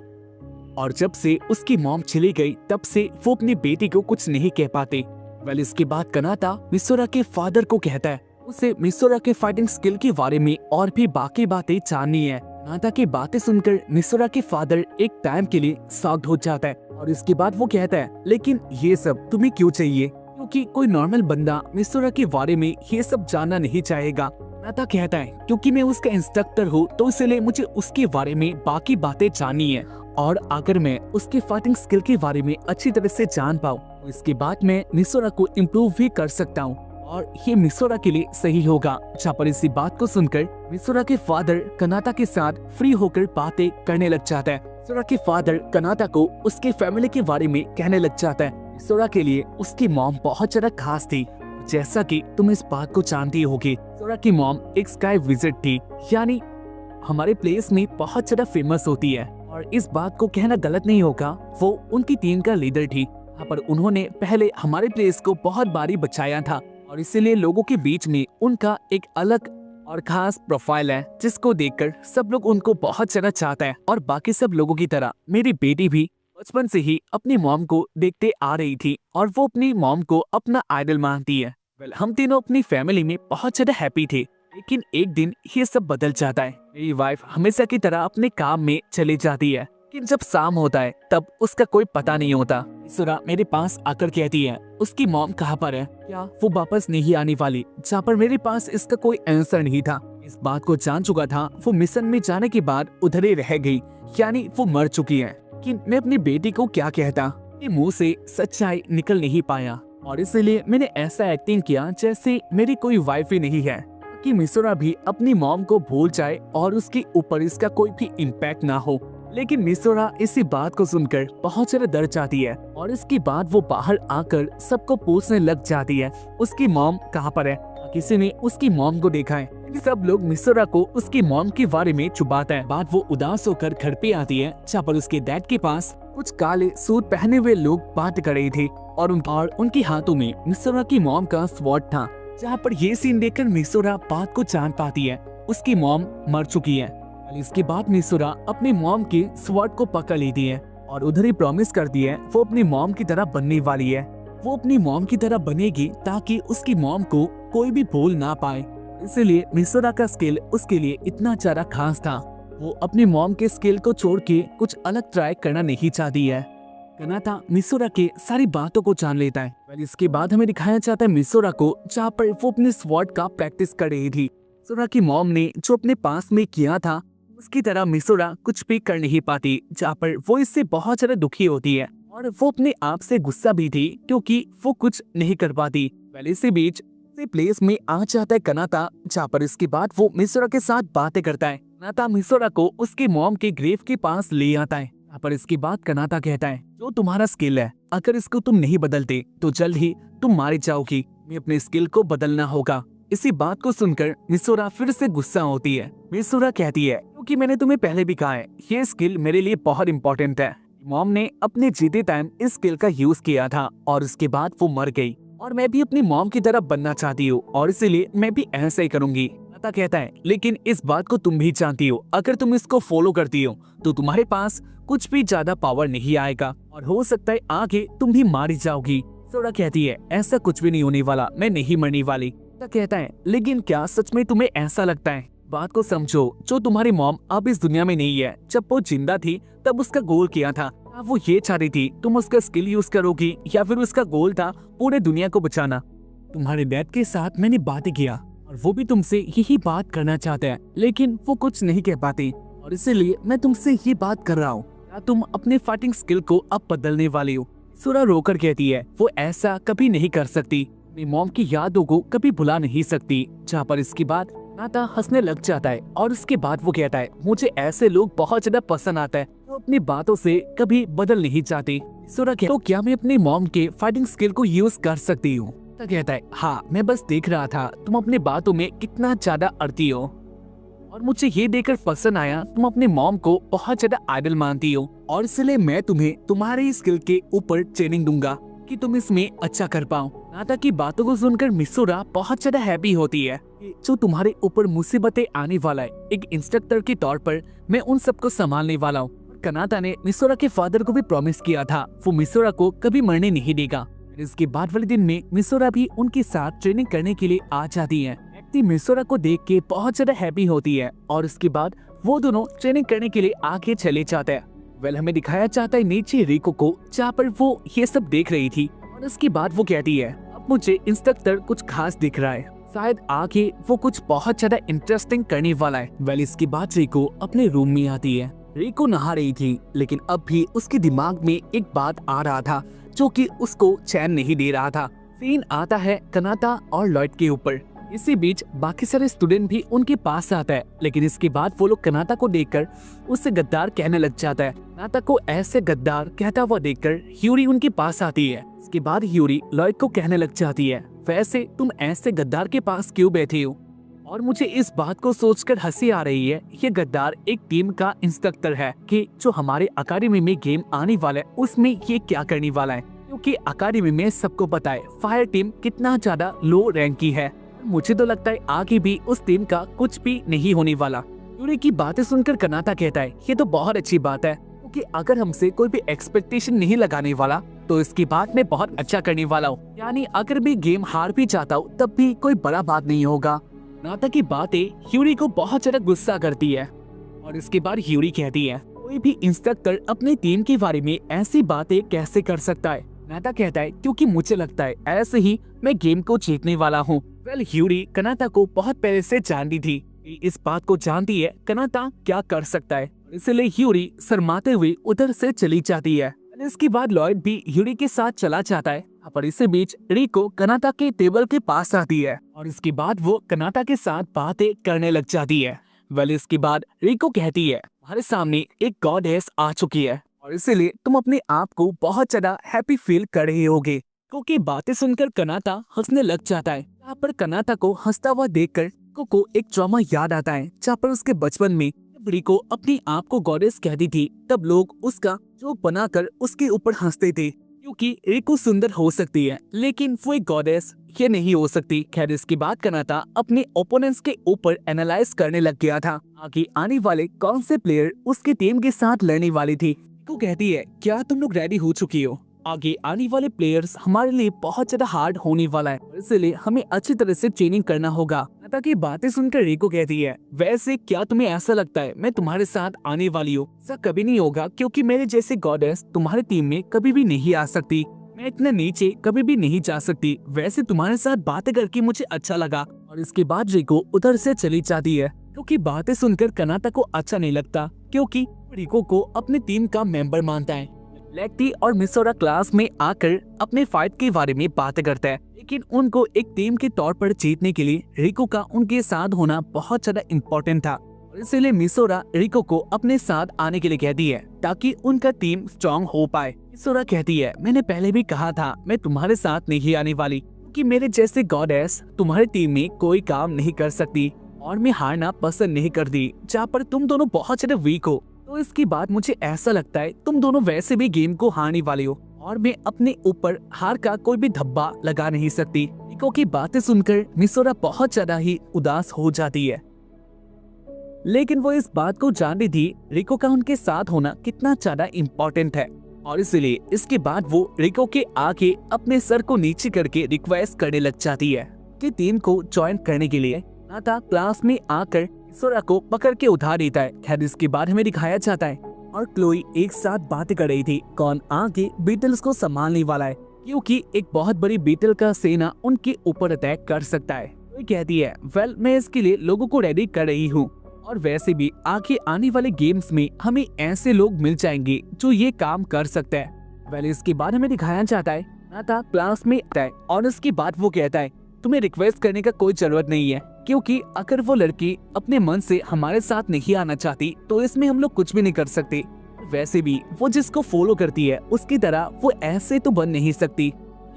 और जब से उसकी मॉम चली गई तब से वो अपनी बेटी को कुछ नहीं कह पाते। वेल इसके बाद कनाता मिसोरा के फादर को कहता है उसे मिसोरा के फाइटिंग स्किल के बारे में और भी बाकी बातें जाननी है। कनाता की बातें सुनकर मिसोरा के फादर एक टाइम के लिए शॉक्ड हो जाता है और इसके बाद वो कहता है लेकिन ये सब तुम्हें क्यों चाहिए, क्योंकि कोई नॉर्मल बंदा मिसोरा के बारे में ये सब जानना नहीं चाहेगा। कनाता कहता है क्योंकि मैं उसका इंस्ट्रक्टर हूँ तो इसलिए मुझे उसके बारे में बाकी बातें जाननी है, और अगर मैं उसके फाइटिंग स्किल के बारे में अच्छी तरह से जान पाऊँ तो इसके बाद मैं मिसोरा को इम्प्रूव भी कर सकता हूँ और ये मिसोरा के लिए सही होगा। जहाँ पर इसी बात को सुनकर मिसोरा के फादर कनाता के साथ फ्री होकर बातें करने लग जाता है। मिसोरा के फादर कनाता को उसके फैमिली के बारे में कहने लग जाता है। मिसोरा के लिए उसकी मॉम बहुत ज्यादा खास थी, जैसा कि तुम इस बात को जानती होगी। मिसोरा की मॉम एक स्काई विजिट थी, यानी हमारे प्लेस में बहुत ज्यादा फेमस होती है, और इस बात को कहना गलत नहीं होगा, वो उनकी टीम का लीडर थी। यहाँ पर उन्होंने पहले हमारे प्लेस को बहुत बारी बचाया था और इसीलिए लोगों के बीच में उनका एक अलग और खास प्रोफाइल है जिसको देखकर सब लोग उनको बहुत ज्यादा चाहता है। और बाकी सब लोगों की तरह मेरी बेटी भी बचपन से ही अपनी मॉम को देखते आ रही थी और वो अपनी मॉम को अपना आइडल मानती है। वेल हम तीनों अपनी फैमिली में बहुत ज्यादा हैप्पी थे, लेकिन एक दिन ये सब बदल जाता है। मेरी वाइफ हमेशा की तरह अपने काम में चली जाती है, लेकिन जब शाम होता है तब उसका कोई पता नहीं होता। मिसोरा मेरे पास आकर कहती है उसकी मॉम कहाँ पर है, क्या वो वापस नहीं आने वाली, जहाँ पर मेरे पास इसका कोई आंसर नहीं था। इस बात को जान चुका था वो मिशन में जाने के बाद उधर ही रह गई, यानी वो मर चुकी है। लेकिन मैं अपनी बेटी को क्या कहता, मेरे मुंह से सच्चाई निकल नहीं पाया और इसलिए मैंने ऐसा एक्टिंग किया जैसे मेरी कोई वाइफ ही नहीं है, कि मिसोरा भी अपनी मॉम को भूल जाए और उसके ऊपर इसका कोई भी इम्पैक्ट ना हो। लेकिन मिसोरा इसी बात को सुनकर बहुत ज्यादा डर जाती है और इसके बाद वो बाहर आकर सबको पूछने लग जाती है उसकी मॉम कहाँ पर है, किसी ने उसकी मॉम को देखा है। सब लोग मिसोरा को उसकी मॉम के बारे में छुपाता है। बाद वो उदास होकर घर पे आती है जहाँ पर उसके डैड के पास कुछ काले सूट पहने हुए लोग बात कर रहे थे और उनके हाथों में मिसोरा की मॉम का स्वॉर्ड था। जहाँ पर ये सीन देखकर मिसोरा बात को जान पाती है, उसकी मॉम मर चुकी है। इसके बाद मिसोरा अपनी मॉम के स्वॉर्ड को पकड़ लेती है और उधर ही प्रॉमिस करती है वो अपनी मॉम की तरह बनने वाली है। वो अपनी मॉम की तरह बनेगी ताकि उसकी मॉम को कोई भी भूल ना पाए। इसलिए मिसोरा का स्किल उसके लिए इतना ज्यादा खास था। वो अपनी मॉम के स्किल को छोड़ के कुछ अलग ट्राई करना नहीं चाहती है। कनाता मिसोरा के सारी बातों को जान लेता है। इसके बाद हमें दिखाया जाता है मिसोरा को जहाँ पर वो अपने स्वॉर्ड का प्रैक्टिस कर रही थी। मिसोरा की मॉम ने जो अपने पास में किया था उसकी तरह मिसोरा कुछ भी कर नहीं पाती, जहाँ पर वो इससे बहुत ज्यादा दुखी होती है और वो अपने आप से गुस्सा भी थी क्योंकि वो कुछ नहीं कर पाती। पहले इसी बीच से प्लेस में आ जाता है कनाता, जहाँ पर इसके बाद वो मिसोरा के साथ बातें करता है। कनाता मिसोरा को उसके मॉम के ग्रेव के पास ले आता है। यहाँ पर इसके बाद कनाता कहता है, जो तुम्हारा स्किल है, अगर इसको तुम नहीं बदलते तो जल्द ही तुम मारी जाओगी। मैं अपने स्किल को बदलना होगा। इसी बात को सुनकर मिसोरा फिर से गुस्सा होती है। मिसोरा कहती है, क्योंकि मैंने तुम्हें पहले भी कहा है, ये स्किल मेरे लिए बहुत इंपॉर्टेंट है। मॉम ने अपने जीते टाइम इस स्किल का यूज किया था और उसके बाद वो मर गई, और मैं भी अपनी मॉम की तरह बनना चाहती हूँ और इसीलिए मैं भी ऐसा ही करूंगी। कनाता कहता है, लेकिन इस बात को तुम भी जानती हो, अगर तुम इसको फॉलो करती हो तो तुम्हारे पास कुछ भी ज्यादा पावर नहीं आएगा और हो सकता है आगे तुम भी मारी जाओगी। मिसोरा कहती है, ऐसा कुछ भी नहीं होने वाला, मैं नहीं मरने वाली। कनाता कहता है, लेकिन क्या सच में तुम्हें ऐसा लगता है? बात को समझो, जो तुम्हारी मॉम अब इस दुनिया में नहीं है, जब वो जिंदा थी तब उसका गोल क्या था? क्या वो ये चाह रही थी तुम उसका स्किल यूज करोगी, या फिर उसका गोल था पूरे दुनिया को बचाना? तुम्हारे डैड के साथ मैंने बातें किया और वो भी तुमसे यही बात करना चाहते हैं, लेकिन वो कुछ नहीं कह पाती और इसीलिए मैं तुमसे ये बात कर रहा हूँ। क्या तुम अपने फाइटिंग स्किल को अब बदलने वाली हो? मिसोरा रोकर कहती है, वो ऐसा कभी नहीं कर सकती, अपनी मॉम की यादों को कभी भुला नहीं सकती। जहाँ पर इसके बाद कनाता हंसने लग जाता है और उसके बाद वो कहता है, मुझे ऐसे लोग बहुत ज्यादा पसंद आता है तो अपनी बातों से कभी बदल नहीं चाहती। मिसोरा कहता है, तो क्या मैं अपनी मॉम के फाइटिंग स्किल को यूज कर सकती हूँ? कनाता कहता है, हाँ, मैं बस देख रहा था तुम अपनी बातों में कितना ज्यादा अड़ती हो और मुझे ये देखकर पसंद आया तुम अपने मॉम को बहुत ज्यादा आइडल मानती हो, और इसलिए मैं तुम्हें तुम्हारे स्किल के ऊपर ट्रेनिंग दूंगा कि तुम इसमें अच्छा कर पाओ। कनाता की बातों को सुनकर मिसोरा बहुत ज्यादा हैप्पी होती है कि जो तुम्हारे ऊपर मुसीबतें आने वाला है, एक इंस्ट्रक्टर के तौर पर मैं उन सबको संभालने वाला हूँ। कनाता ने मिसोरा के फादर को भी प्रॉमिस किया था वो मिसोरा को कभी मरने नहीं देगा। इसके बाद वाले दिन में मिसोरा भी उनके साथ ट्रेनिंग करने के लिए आ जाती है। व्यक्ति मिसोरा को देख के बहुत ज्यादा हैप्पी होती है और उसके बाद वो दोनों ट्रेनिंग करने के लिए आगे चले जाते हैं। हमें दिखाया जाता है नीचे रिको को, जहाँ पर वो ये सब देख रही थी, और उसके बाद वो कहती है, अब मुझे इंस्ट्रक्टर कुछ खास दिख रहा है, शायद आगे वो कुछ बहुत ज्यादा इंटरेस्टिंग करने वाला है। इसके बाद रिको अपने रूम में आती है। रिको नहा रही थी, लेकिन अब भी उसके दिमाग में एक बात आ रहा था जो कि उसको चैन नहीं दे रहा था। सीन आता है कनाता और लॉयड के ऊपर। इसी बीच बाकी सारे स्टूडेंट भी उनके पास आता है, लेकिन इसके बाद वो लोग कनाता को देखकर उससे गद्दार कहने लग जाता है। कनाता को ऐसे गद्दार कहता हुआ देखकर ह्यूरी उनके पास आती है। इसके बाद ह्यूरी लॉयड को कहने लग जाती है, वैसे तुम ऐसे गद्दार के पास क्यों बैठे हो? और मुझे इस बात को सोचकर हंसी आ रही है, ये गद्दार एक टीम का इंस्ट्रक्टर है कि जो हमारे अकादमी में गेम आने वाला है उसमें ये क्या करने वाला है, क्योंकि अकादमी में सबको पता है फायर टीम कितना ज्यादा लो रैंक की है। मुझे तो लगता है आगे भी उस टीम का कुछ भी नहीं होने वाला। ह्यूरी की बातें सुनकर कनाता कहता है, ये तो बहुत अच्छी बात है, क्योंकि अगर हमसे कोई भी एक्सपेक्टेशन नहीं लगाने वाला तो इसकी बात मैं बहुत अच्छा करने वाला हूँ। यानी अगर मैं गेम हार भी जाता हूँ तब भी कोई बड़ा बात नहीं होगा। कनाता की बातें ह्यूरी को बहुत ज्यादा गुस्सा करती है और इसके बाद ह्यूरी कहती है, कोई भी इंस्ट्रक्टर अपनी टीम के बारे में ऐसी बातें कैसे कर सकता है? कनाता कहता है, क्योंकि मुझे लगता है ऐसे ही मैं गेम को जीतने वाला हूँ। ह्यूरी कनाता को बहुत पहले से जानती थी, इस बात को जानती है कनाता क्या कर सकता है, इसलिए ह्यूरी शर्माते हुए उधर से चली जाती है। इसके बाद लॉयड भी ह्यूरी के साथ चला जाता है। पर इसी बीच रिको कनाता के टेबल के पास आती है और इसके बाद वो कनाता के साथ बातें करने लग जाती है। इसके बाद रिको कहती है, हमारे सामने एक गॉडेस आ चुकी है और इसीलिए तुम अपने आप को बहुत ज्यादा हैप्पी फील कर रहे होगे। क्योंकि बातें सुनकर कनाता हंसने लग जाता है। यहाँ पर कनाता को हंसता हुआ देखकर रिको को एक ट्रॉमा याद आता है, जहाँ पर उसके बचपन में रिको अपनी आप को गॉडेस कहती थी, तब लोग उसका जोक बनाकर उसके ऊपर हंसते थे, क्योंकि रिको सुंदर हो सकती है लेकिन वो एक गॉडेस ये नहीं हो सकती। खैर इसके बाद कनाता अपने ओपोनेंट्स के ऊपर एनालाइज करने लग गया था, आगे आने वाले कौन से प्लेयर उसकी टीम के साथ लड़ने वाली थी। रिको कहती है, क्या तुम लोग रेडी हो चुकी हो? आगे आने वाले प्लेयर्स हमारे लिए बहुत ज्यादा हार्ड होने वाला है, इसलिए हमें अच्छी तरह से ट्रेनिंग करना होगा। कनाता की बातें सुनकर रिको कहती है, वैसे क्या तुम्हें ऐसा लगता है मैं तुम्हारे साथ आने वाली हूँ? ऐसा कभी नहीं होगा, क्योंकि मेरे जैसे गॉडेस तुम्हारी टीम में कभी भी नहीं आ सकती। मैं इतना नीचे कभी भी नहीं जा सकती। वैसे तुम्हारे साथ बातें करके मुझे अच्छा लगा। और इसके बाद रिको उधर से चली जाती है, क्योंकि बातें सुनकर कनाता को अच्छा नहीं लगता, क्योंकि रिको को अपनी टीम का मेंबर मानता है। लेक्टी और मिसोरा क्लास में आकर अपने फाइट के बारे में बातें करते हैं, लेकिन उनको एक टीम के तौर पर जीतने के लिए रिको का उनके साथ होना बहुत ज्यादा इम्पोर्टेंट था। और इसीलिए मिसोरा रिको को अपने साथ आने के लिए कहती है ताकि उनका टीम स्ट्रॉन्ग हो पाए। मिसोरा कहती है, मैंने पहले भी कहा था मैं तुम्हारे साथ नहीं आने वाली, क्योंकि मेरे जैसे गॉडेस तुम्हारी टीम में कोई काम नहीं कर सकती और मैं हारना पसंद नहीं करती जहाँ पर तुम दोनों बहुत ज्यादा वीक हो। तो इसके बाद मुझे ऐसा लगता है तुम दोनों वैसे भी गेम को हारने वाले हो और मैं अपने ऊपर हार का कोई भी धब्बा लगा नहीं सकती। रिको की बातें सुनकर मिसोरा बहुत ज्यादा ही उदास हो जाती है, लेकिन वो इस बात को जान रही थी रिको का उनके साथ होना कितना ज्यादा इम्पोर्टेंट है। और इसलिए इसके बाद वो रिको के आगे अपने सर को नीचे करके रिक्वेस्ट करने लग जाती है कि टीम को ज्वाइन करने के लिए। नाता क्लास में आकर मिसोरा को पकड़ के उठा देता है। खैर इसके बाद हमें दिखाया जाता है और क्लोई एक साथ बातें कर रही थी कौन आगे बीटल्स को संभालने वाला है, क्योंकि एक बहुत बड़ी बीटल का सेना उनके ऊपर अटैक कर सकता है। क्लोई कहती है वेल मैं इसके लिए लोगों को रेडी कर रही हूँ और वैसे भी आगे आने वाले गेम्स में हमें ऐसे लोग मिल जाएंगे जो ये काम कर सकते हैं। वेल इसके बाद हमें दिखाया जाता है नाता क्लास में आता है और उसके बाद वो कहता है तुम्हें रिक्वेस्ट करने का कोई जरूरत नहीं है, क्योंकि अगर वो लड़की अपने मन से हमारे साथ नहीं आना चाहती तो इसमें हम लोग कुछ भी नहीं कर सकते। वैसे भी वो जिसको फॉलो करती है उसकी तरह वो ऐसे तो बन नहीं सकती।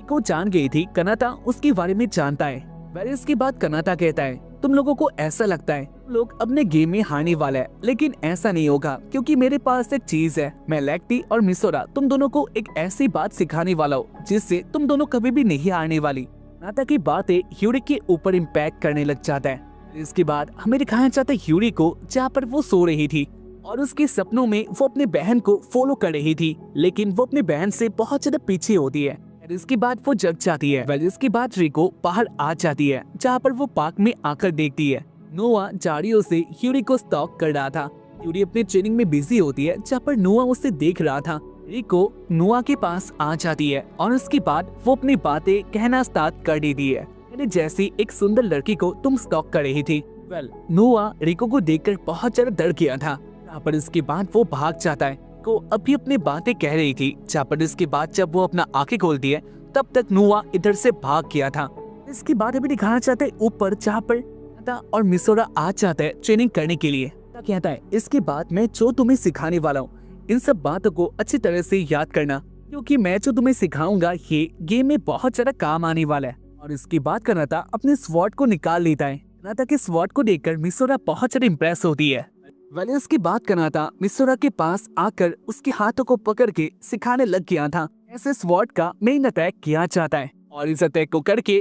को जान गई थी कनाता उसके बारे में जानता है। वेल इसके बाद कनाता कहता है तुम लोगों को ऐसा लगता है लोग अपने गेम में हारने वाला है, लेकिन ऐसा नहीं होगा क्योंकि मेरे पास एक चीज है। मैं लेक्टी और मिसोरा तुम दोनों को एक ऐसी बात सिखाने वाला हूँ जिससे तुम दोनों कभी भी नहीं हारने वाली। नाता की बातें ह्यूरी के ऊपर इम्पैक्ट करने लग जाता है। इसके बाद हमें दिखाया जाता है ह्यूरी को जहाँ पर वो सो रही थी और उसके सपनों में वो अपने बहन को फॉलो कर रही थी, लेकिन वो अपनी बहन से बहुत ज्यादा पीछे होती है। इसके बाद वो जग जाती है। वेल इसके बाद रिको बाहर आ जाती है जहाँ पर वो पार्क में आकर देखती है नोआ झाड़ियों से ह्यूरी को स्टॉक कर रहा था। ह्यूरी अपने ट्रेनिंग में बिजी होती है जहाँ पर नोआ उसे देख रहा था। रिको नोआ के पास आ जाती है और उसके बाद वो अपनी बातें कहना स्टार्ट कर देती है मैंने जैसी एक सुंदर लड़की को तुम स्टॉक कर रही थी। वेल नोआ रिको को देखकर बहुत ज्यादा डर गया था। यहाँ पर इसके बाद वो भाग जाता है। को अभी अपनी बातें कह रही थी जहाँ पर इसके बाद जब वो अपना आंखें खोलती है तब तक नोआ इधर से भाग गया था। इसके बाद अभी दिखाना चाहते हैं ऊपर जहाँ पर नाता और मिसोरा आ जाता है ट्रेनिंग करने के लिए। कहता है इसके बाद मैं जो तुम्हें सिखाने वाला हूँ इन सब बातों को अच्छी तरह से याद करना, क्योंकि मैं जो तुम्हें सिखाऊंगा ये गेम में बहुत ज्यादा काम आने वाला है। और इसकी बात कर नाता अपने स्वॉर्ड को निकाल लेता है। नाता के स्वॉर्ड को देखकर मिसोरा बहुत ज्यादा इम्प्रेस होती है। वेल इसकी बात करना था मिसोरा के पास आकर उसके हाथों को पकड़ के सिखाने लग गया था ऐसे स्वॉर्ड का मेन अटैक किया जाता है और इस अटैक को करके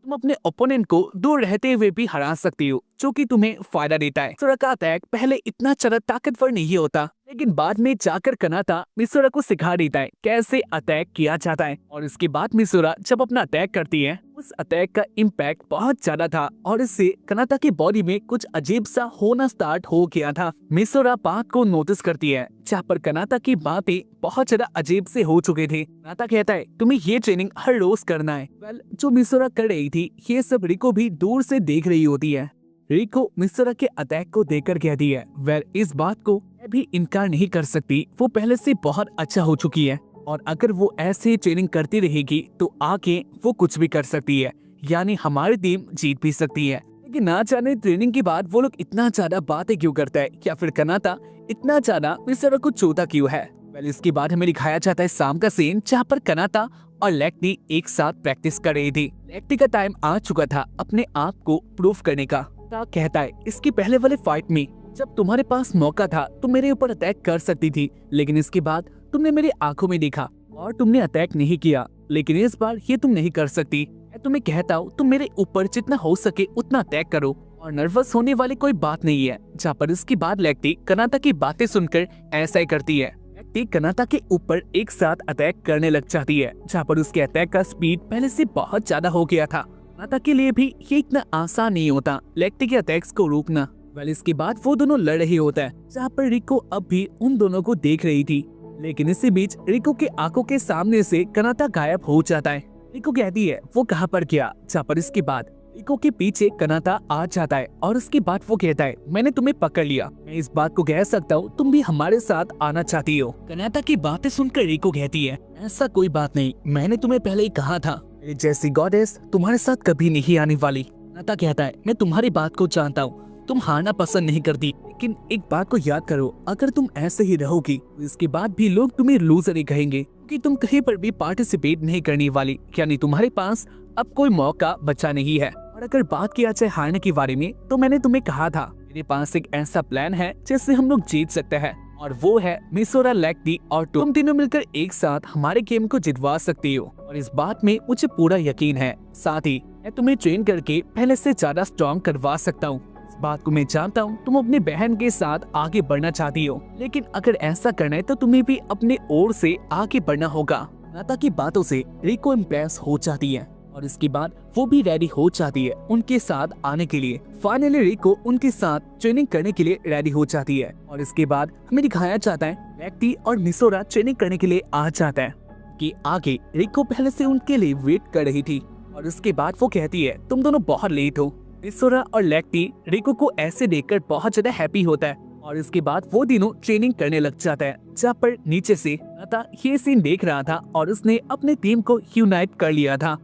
तुम अपने ओपोनेंट को दूर रहते हुए भी हरा सकती हो, जो कि तुम्हें फायदा देता है। मिसोरा का अटैक पहले इतना ज्यादा ताकतवर नहीं होता, लेकिन बाद में जाकर कनाता मिसोरा को सिखा देता है कैसे अटैक किया जाता है। और इसके बाद मिसोरा जब अपना अटैक करती है उस अटैक का इम्पैक्ट बहुत ज्यादा था और इससे कनाता की बॉडी में कुछ अजीब सा होना स्टार्ट हो गया था। मिसोरा बात को नोटिस करती है जहाँ पर कनाता की बातें बहुत ज्यादा अजीब से हो चुके थे। कनाता कहता है तुम्हें ये ट्रेनिंग हर रोज करना है। वेल जो मिसोरा कर रही थी ये सब रिको भी दूर से देख रही होती है। रिको मिसोरा के अटैक को देखकर कहती है वेल इस बात को मैं भी इनकार नहीं कर सकती, वो पहले से बहुत अच्छा हो चुकी है और अगर वो ऐसे ट्रेनिंग करती रहेगी तो आगे वो कुछ भी कर सकती है, यानी हमारी टीम जीत भी सकती है। लेकिन ना जाने ट्रेनिंग के बाद वो लोग इतना ज्यादा बातें क्यों करता है, या फिर कनाता इतना ज्यादा मिसोरा को चोता क्यों है। वेल इसके बाद हमें दिखाया जाता है शाम का सीन जहाँ पर कनाता और लेक्टी एक साथ प्रैक्टिस कर रही थी। लेक्टी का टाइम आ चुका था अपने आप को प्रूव करने का। कहता है इसके पहले वाले फाइट में जब तुम्हारे पास मौका था तुम मेरे ऊपर अटैक कर सकती थी, लेकिन इसके बाद तुमने मेरी आंखों में देखा और तुमने अटैक नहीं किया, लेकिन इस बार ये तुम नहीं कर सकती। मैं तुम्हें कहता हूँ तुम मेरे ऊपर जितना हो सके उतना अटैक करो और नर्वस होने वाली कोई बात नहीं है। जहाँ पर इसके बाद लेक्टी कनाता की बातें सुनकर ऐसा ही करती है। लेक्टी कनाता के ऊपर एक साथ अटैक करने लग जाती है, जहाँ पर उसके अटैक का स्पीड पहले से बहुत ज्यादा हो गया था। कनाता के लिए भी ये इतना आसान नहीं होता लेक्टी के अटैक्स को रोकना। वेल इसके बाद वो दोनों लड़ रहे होता है, जहाँ पर रिको अब भी उन दोनों को देख रही थी, लेकिन इसी बीच रिको के आंखों के सामने से कनाता गायब हो जाता है। रिको कहती है वो कहाँ पर गया, जहाँ पर इसके बाद रिको के पीछे कनाता आ जाता है और उसके बाद वो कहता है, मैंने तुम्हें पकड़ लिया, मैं इस बात को कह सकता हूँ तुम भी हमारे साथ आना चाहती हो। कनाता की बातें सुनकर रिको कहती है, ऐसा कोई बात नहीं, मैंने तुम्हें पहले ही कहा था, मेरी जैसी गॉडेस तुम्हारे साथ कभी नहीं आने वाली। कनाता कहता है, मैं तुम्हारी बात को जानता हूँ, तुम हारना पसंद नहीं करती, लेकिन एक बात को याद करो, अगर तुम ऐसे ही रहोगी तो इसके बाद भी लोग तुम्हें लूजर ही कहेंगे कि तुम कहीं पर भी पार्टिसिपेट नहीं करने वाली, यानी तुम्हारे पास अब कोई मौका बचा नहीं है। और अगर बात किया जाए हारने के बारे में, तो मैंने तुम्हें कहा था मेरे पास एक ऐसा प्लान है जिससे हम लोग जीत सकते हैं, और वो है मिसोरा, लेक्टी और तुम तीनों मिलकर एक साथ हमारे गेम को जितवा सकती हो, और इस बात में मुझे पूरा यकीन है। साथ ही मैं तुम्हें ट्रेन करके पहले से ज्यादा स्ट्रॉन्ग करवा सकता हूँ। इस बात को मैं जानता हूँ तुम अपनी बहन के साथ आगे बढ़ना चाहती हो, लेकिन अगर ऐसा करना है तो तुम्हें भी अपने ओर से आगे बढ़ना होगा। नाता की बातों से रिको इम्प्रेस हो जाती है और इसके बाद वो भी रेडी हो जाती है उनके साथ आने के लिए। फाइनली रिको उनके साथ ट्रेनिंग करने के लिए रेडी हो जाती है, और इसके बाद हमें दिखाया जाता है लेक्टी और मिसोरा ट्रेनिंग करने के लिए आ जाता है कि आगे रिको पहले से उनके लिए वेट कर रही थी, और उसके बाद वो कहती है, तुम दोनों बहुत लेट हो। मिसोरा और लेक्टी रिको को ऐसे देखकर बहुत ज्यादा हैप्पी होता है, और इसके बाद वो तीनों ट्रेनिंग करने लग जाता है, जहाँ पर नीचे से नाता ये सीन देख रहा था और उसने अपने टीम को यूनाइट कर लिया था।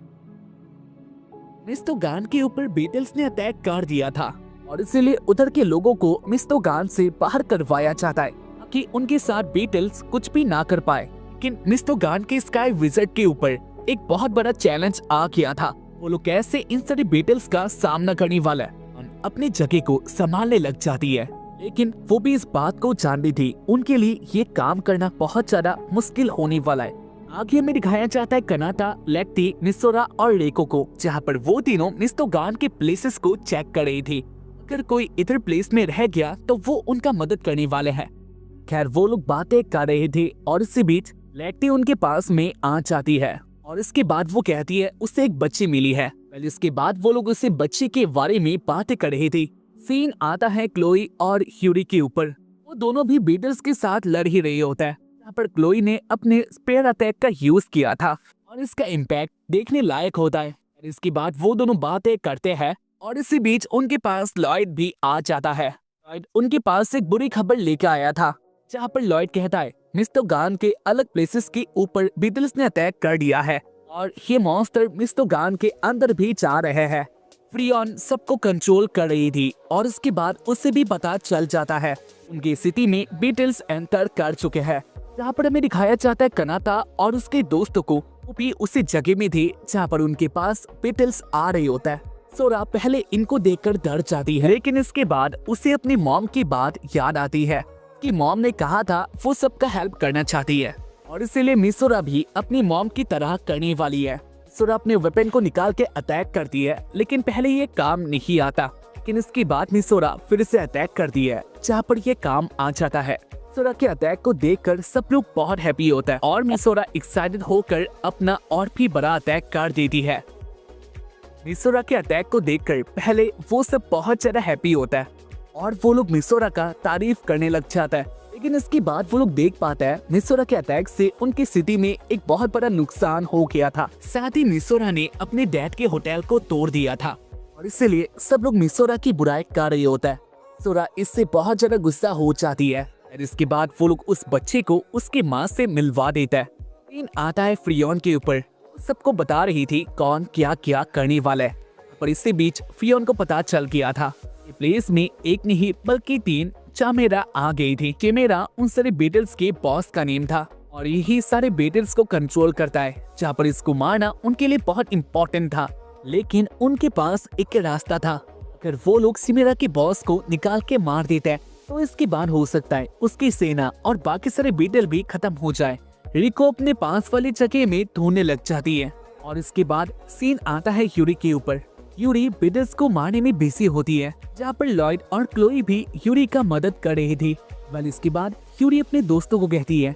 मिस्टोगान के ऊपर बीटल्स ने अटैक कर दिया था, और इसीलिए उधर के लोगों को मिस्टोगान से बाहर करवाया जाता है ताकि उनके साथ बीटल्स कुछ भी ना कर पाए। लेकिन मिस्टोगान के स्काई विज़र्ड के ऊपर एक बहुत बड़ा चैलेंज आ गया था। वो लोग कैसे इन सारे बीटल्स का सामना करने वाला है, अपनी जगह को संभालने लग जाती है, लेकिन वो भी इस बात को जानती थी उनके लिए ये काम करना बहुत ज्यादा मुश्किल होने वाला है। आगे में दिखाया जाता है कनाता, लेक्टी, मिसोरा और रिको को, जहाँ पर वो तीनों मिस्टोगान के प्लेसेस को चेक कर रही थी। अगर कोई इधर प्लेस में रह गया तो वो उनका मदद करने वाले हैं। खैर वो लोग बातें कर रहे थे, और इसी बीच लेक्टी उनके पास में आ जाती है, और इसके बाद वो कहती है उसे एक बच्ची मिली है। पहले इसके बाद वो लोग उसे बच्चे के बारे में बातें कर रही थी। सीन आता है क्लोई और ह्यूरी के ऊपर। वो दोनों भी बीटल्स के साथ लड़ ही रही होता है, जहाँ पर क्लोई ने अपने स्पेयर अटैक का यूज किया था, और इसका इम्पैक्ट देखने लायक होता है। और इसके बाद वो दोनों बातें करते हैं, और इसी बीच उनके पास लॉयड भी आ जाता है। लॉयड उनके पास एक बुरी खबर लेकर आया था, जहाँ पर लॉयड कहता है मिस्टोगान के अलग प्लेसेस के ऊपर बीटल्स ने अटैक कर दिया है, और ये मॉन्स्टर मिस्टोगान के अंदर भी जा रहे हैं। फ्रियन सबको कंट्रोल कर रही थी, और उसके बाद उसे भी पता चल जाता है उनकी सिटी में बीटल्स एंटर कर चुके हैं। जहाँ पर हमें दिखाया जाता है कनाता और उसके दोस्तों को, वो भी उसी जगह में थे जहाँ पर उनके पास बीटल्स आ रही होता है। सोरा पहले इनको देखकर डर जाती है, लेकिन इसके बाद उसे अपनी मॉम की बात याद आती है कि मॉम ने कहा था वो सबका हेल्प करना चाहती है, और इसीलिए मिसोरा भी अपनी मॉम की तरह करने वाली है। मिसोरा अपने वेपन को निकाल के अटैक करती है, लेकिन पहले ये काम नहीं आता, लेकिन इसके बाद मिसोरा फिर से अटैक करती है, जहाँ पर ये काम आ जाता है। मिसोरा के अटैक को देखकर सब लोग बहुत हैप्पी होता है, और मिसोरा एक्साइटेड होकर अपना और भी बड़ा अटैक कर देती है। मिसोरा के अटैक को देखकर पहले वो सब बहुत ज्यादा हैप्पी होता है, और वो लोग मिसोरा का तारीफ करने लग जाता है, लेकिन इसके बाद वो लोग देख पाता है मिसोरा के अटैक से उनकी सिटी में एक बहुत बड़ा नुकसान हो गया था। साथ ही मिसोरा ने अपने डैड के होटल को तोड़ दिया था, और इसलिए सब लोग मिसोरा की बुराई कर रही होता है। मिसोरा इससे बहुत ज्यादा गुस्सा हो जाती है, और इसके बाद वो लोग उस बच्चे को उसके माँ से मिलवा देता है। सीन आता है फ्रियन के ऊपर, सबको बता रही थी कौन क्या क्या करने वाला है, पर इससे बीच फ्रियन को पता चल गया था प्लेस में एक नहीं बल्कि 3 चमेरा आ गई थी। चमेरा उन सारे बीटल्स के बॉस का नेम था, और यही सारे बीटल्स को कंट्रोल करता है, जहाँ पर इसको मारना उनके लिए बहुत इम्पोर्टेंट था। लेकिन उनके पास एक रास्ता था, अगर वो लोग चिमेरा के बॉस को निकाल के मार देते हैं तो इसके बाद हो सकता है उसकी सेना और बाकी सारे बीटल भी खत्म हो जाए। रिको अपने पास वाली जगह में ढूंढने लग जाती है, और इसके बाद सीन आता है यूरी के ऊपर। यूरी बीटल्स को मारने में बिजी होती है, जहाँ पर लॉयड और क्लोई भी यूरी का मदद कर रही थी। वेल इसके बाद यूरी अपने दोस्तों को कहती है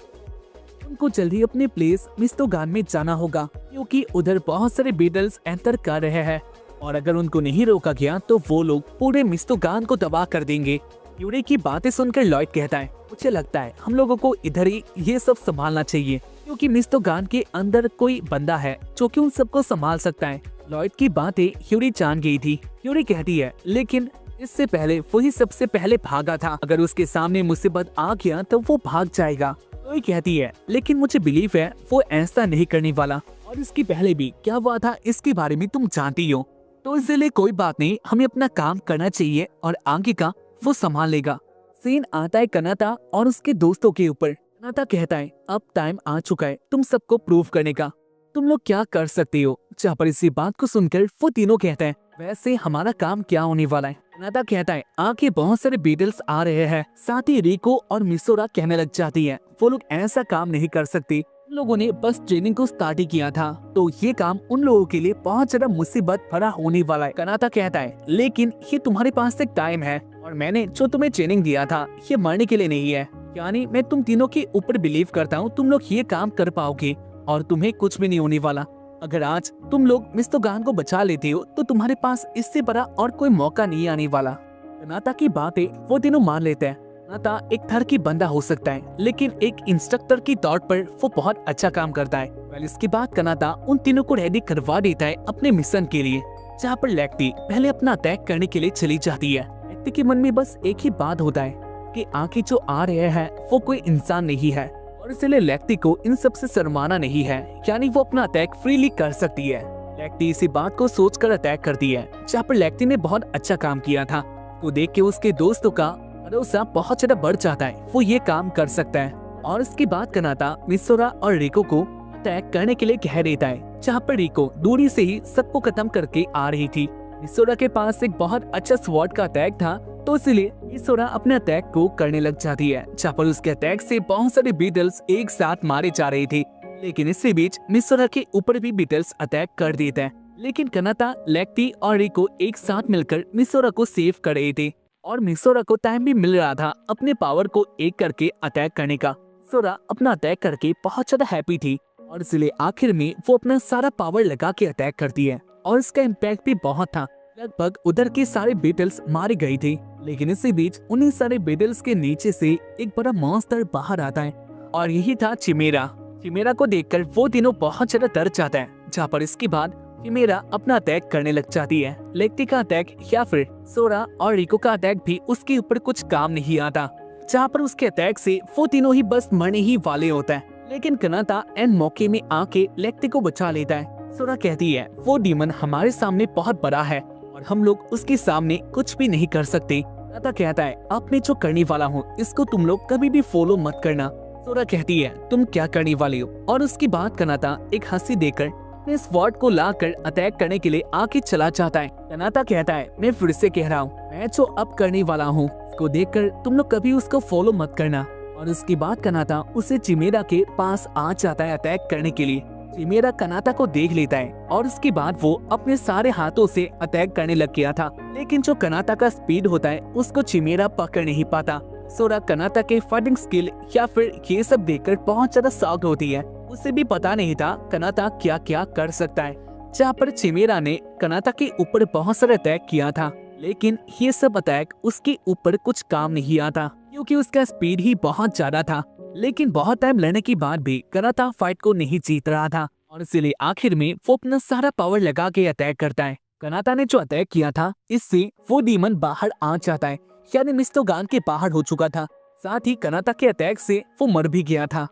उनको जल्दी अपने प्लेस मिस्टोगान में जाना होगा, क्योंकि उधर बहुत सारे बीटल्स एंटर कर रहे हैं, और अगर उनको नहीं रोका गया तो वो लोग पूरे मिस्टोगान को तबाह कर देंगे। यूरी की बातें सुनकर लॉयड कहता है मुझे लगता है हम लोगों को इधर ही ये सब संभालना चाहिए, क्योंकि मिस्टोगान के अंदर कोई बंदा है जो कि उन सबको संभाल सकता है। लॉयड की बातें ह्यूरी जान गई थी। ह्यूरी कहती है लेकिन इससे पहले वही सबसे पहले भागा था, अगर उसके सामने मुसीबत आ गया तो वो भाग जाएगा। लॉयड कहती है लेकिन मुझे बिलीव है वो ऐसा नहीं करने वाला, और इसकी पहले भी क्या हुआ था इसके बारे में तुम जानती हो, तो इसलिए कोई बात नहीं, हमें अपना काम करना चाहिए और आगे का वो संभाल लेगा। सीन आता है कनाता और उसके दोस्तों के ऊपर। कनाता कहता है अब टाइम आ चुका है तुम सबको प्रूव करने का, तुम लोग क्या कर सकते हो। जहाँ पर इसी बात को सुनकर वो तीनों कहते हैं वैसे हमारा काम क्या होने वाला है। कनाता कहता है आगे बहुत सारे बीटल्स आ रहे हैं, साथ ही रिको और मिसोरा कहने लग जाती है वो लोग ऐसा काम नहीं कर सकते, उन लोगों ने बस ट्रेनिंग को स्टार्ट ही किया था, तो ये काम उन लोगों के लिए बहुत ज्यादा मुसीबत भरा होने वाला है। कनाता कहता है लेकिन ये तुम्हारे पास एक टाइम है, और मैंने जो तुम्हें ट्रेनिंग दिया था ये मरने के लिए नहीं है, यानी मैं तुम तीनों के ऊपर बिलीव करता हूँ तुम लोग ये काम कर पाओगे और तुम्हें कुछ भी नहीं होने वाला। अगर आज तुम लोग मिस्तोगान को बचा लेते हो तो तुम्हारे पास इससे बड़ा और कोई मौका नहीं आने वाला। कनाता की बातें वो तीनों मान लेते हैं। कनाता एक थर की बंदा हो सकता है लेकिन एक इंस्ट्रक्टर की तौर पर वो बहुत अच्छा काम करता है। वेल इसके बाद कनाता उन तीनों को रेडी करवा देता है अपने मिशन के लिए, जहाँ पर लेक्टी पहले अपना अटैक करने के लिए चली जाती है। लेक्टी के मन में बस एक ही बात होता है कि आगे जो आ रहे हैं वो कोई इंसान नहीं है, और इसलिए लेक्टी को इन सब से शर्माना नहीं है, यानी वो अपना अटैक फ्रीली कर सकती है। लेक्टी इसी बात को सोचकर अटैक करती है, जहाँ पर लेक्टी ने बहुत अच्छा काम किया था। को देख के उसके दोस्तों का भरोसा बहुत ज्यादा बढ़ जाता है, वो ये काम कर सकता है। और इसके बाद कनाता मिसोरा और रिको को अटैक करने के लिए कह देता है, जहाँ पर रिको दूरी से ही सबको खत्म करके आ रही थी। मिसोरा के पास एक बहुत अच्छा स्वॉर्ड का अटैक था, तो इसलिए मिसोरा अपने अटैक को करने लग जाती है, जहाँ पर उसके अटैक से बहुत सारे बीटल्स एक साथ मारे जा रहे थे। लेकिन इसी बीच मिसोरा के ऊपर भी बीटल्स अटैक कर देते हैं, लेकिन कनाता, लेक्टी और रिको एक साथ मिलकर मिसोरा को सेव कर रहे थे, और मिसोरा को टाइम भी मिल रहा था अपने पावर को एक करके अटैक करने का। मिसोरा अपना अटैक करके बहुत ज्यादा हैप्पी थी, और इसलिए आखिर में वो अपना सारा पावर लगा के अटैक करती है, और इसका इम्पैक्ट भी बहुत था। लगभग उधर के सारे बीटल्स मारे गए थे, लेकिन इसी बीच उन्हीं सारे बीटल्स के नीचे से एक बड़ा मॉन्स्टर बाहर आता है, और यही था चिमेरा। चिमेरा को देखकर वो तीनों बहुत ज्यादा डर जाता है, जहाँ पर इसके बाद चिमेरा अपना अटैक करने लग जाती है। लेक्टी का अटैक या फिर सोरा और रिको का अटैक भी उसके ऊपर कुछ काम नहीं आता, जहाँ पर उसके अटैक से वो तीनों ही बस मरने ही वाले होता है। लेकिन कनाता एन मौके में आके लेक्टी को बचा लेता है। सोरा कहती है वो डीमन हमारे सामने बहुत बड़ा है और हम लोग उसके सामने कुछ भी नहीं कर सकते। कनाता कहता है अब मैं जो करने वाला हूँ इसको तुम लोग कभी भी फॉलो मत करना। सोरा कहती है तुम क्या करने वाले हो, और उसके बाद कनाता एक हंसी देकर अपने स्वॉर्ड को लाकर अटैक करने के लिए आके चला जाता है। कनाता कहता है मैं फिर से कह रहा हूँ मैं जो अब करने वाला हूँ उसको देखकर तुम लोग कभी उसको फॉलो मत करना। और उसके बाद कनाता उसे चिमेरा के पास आ जाता है अटैक करने के लिए। चिमेरा कनाता को देख लेता है और उसके बाद वो अपने सारे हाथों से अटैक करने लग गया था, लेकिन जो कनाता का स्पीड होता है उसको चिमेरा पकड़ नहीं पाता। सोरा कनाता के फाइटिंग स्किल या फिर ये सब देखकर बहुत ज्यादा शॉक्ड होती है। उसे भी पता नहीं था कनाता क्या क्या कर सकता है। जहाँ पर चिमेरा ने कनाता के ऊपर बहुत सारे अटैक किया था, लेकिन ये सब अटैक उसके ऊपर कुछ काम नहीं आता क्योंकि उसका स्पीड ही बहुत ज्यादा था। लेकिन बहुत टाइम लेने के बाद भी कनाता फाइट को नहीं जीत रहा था, और इसीलिए आखिर में वो अपना सारा पावर लगा के अटैक करता है। कनाता ने जो अटैक किया था इससे वो डीमन बाहर आ जाता है, यानी मिस्तोगान के बाहर हो चुका था। साथ ही कनाता के अटैक से वो मर भी गया था।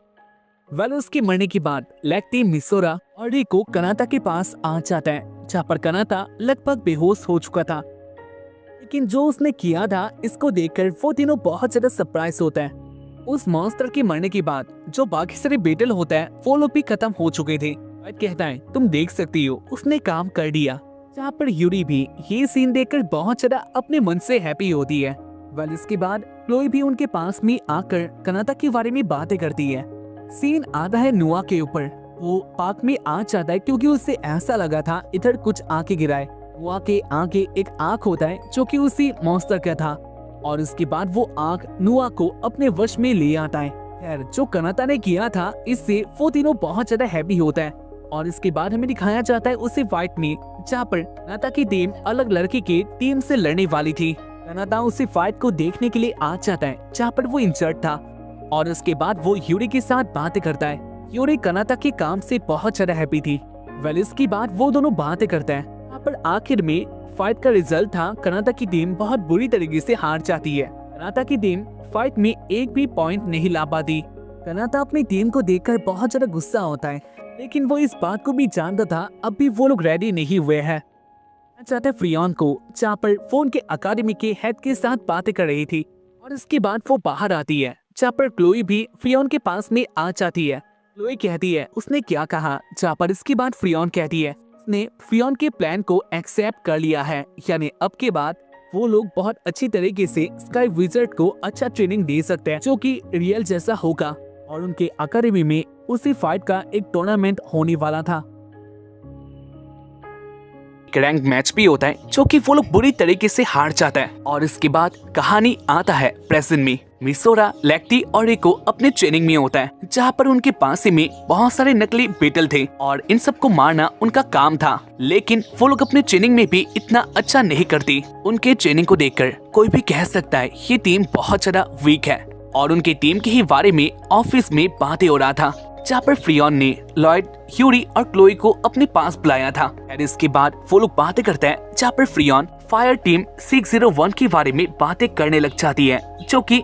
वेल उसके मरने के बाद लेक्टी, मिसोरा और रिको कनाता के पास आ जाता है, जहाँ पर कनाता लगभग बेहोश हो चुका था। लेकिन जो उसने किया था इसको देखकर वो तीनों बहुत ज्यादा सरप्राइज होता है। उस मॉन्स्टर के मरने के बाद जो बाकी सारे बैटल होता है वो लोग भी खत्म हो चुके थे। वाइट कहता है तुम देख सकती हो उसने काम कर दिया। जहाँ पर यूरी भी ये सीन देखकर बहुत ज्यादा अपने मन से हैप्पी होती है। वेल इसके बाद क्लोई भी उनके पास में आकर कनाता के बारे में बातें करती है। सीन आता है नुआ के ऊपर। वो पार्क में आ जाता है क्योंकि उसे ऐसा लगा था इधर कुछ आके गिराए। नुआ के आगे एक आँख होता है जो कि उसी मॉन्स्टर का था, और उसके बाद वो आँख नुआ को अपने वश में ले आता है। खैर जो कनाता ने किया था इससे वो तीनों बहुत ज्यादा हैप्पी होता है। और इसके बाद हमें दिखाया जाता है उसे फाइट में, जहाँ पर कनाता की टीम अलग लड़की के टीम से लड़ने वाली थी। कनाता उसे फाइट को देखने के लिए आ जाता है जहाँ पर वो इंजर्ड था, और उसके बाद वो यूरी के साथ बातें करता है। यूरी कनाता के काम से बहुत ज्यादा हैप्पी थी। वेल इसके बाद वो दोनों बातें करते हैं। यहाँ पर आखिर में फाइट का रिजल्ट था, कनाता की टीम बहुत बुरी तरीके से हार जाती है। कनाता की टीम फाइट में एक भी पॉइंट नहीं ला पाती। कनाता अपनी टीम को देखकर बहुत ज्यादा गुस्सा होता है, लेकिन वो इस बात को भी जानता था अब भी वो लोग रेडी नहीं हुए हैं। चाहते फ्रियोन को, जहाँ पर फोन के अकादमी के हेड के साथ बातें कर रही थी, और इसके बाद वो बाहर आती है, जहाँ पर क्लोई भी फ्रियोन के पास में आ जाती है। क्लोई कहती है उसने क्या कहा, जहाँ पर इसके बाद फ्रियोन कहती है उसने फ्रियोन के प्लान को एक्सेप्ट कर लिया है, यानी अब के बाद वो लोग बहुत अच्छी तरीके से स्काई विज़ार्ड को अच्छा ट्रेनिंग दे सकते हैं, जो कि रियल जैसा होगा। और उनके अकादमी में उसी फाइट का एक टूर्नामेंट होने वाला था। रैंक मैच भी होता है, जो कि वो लोग बुरी तरीके से हार जाता है। और इसके बाद कहानी आता है प्रेजेंट में। मिसोरा, लेक्टी और रिको अपने ट्रेनिंग में होता है, जहाँ पर उनके पास में बहुत सारे नकली बेटल थे और इन सबको मारना उनका काम था। लेकिन वो लोग अपने ट्रेनिंग में भी इतना अच्छा नहीं करती। उनके ट्रेनिंग को देखकर कोई भी कह सकता है ये टीम बहुत ज्यादा वीक है। और उनकी टीम के ही बारे में ऑफिस में बातें हो रहा था, जहाँ पर फ्रियोन ने लॉयड, ह्यूरी और क्लोई को अपने पास बुलाया था। और इसके बाद वो लोग बातें करते हैं, जहाँ पर फ्रियोन फायर टीम 601 के बारे में बातें करने लग जाती है, जो कि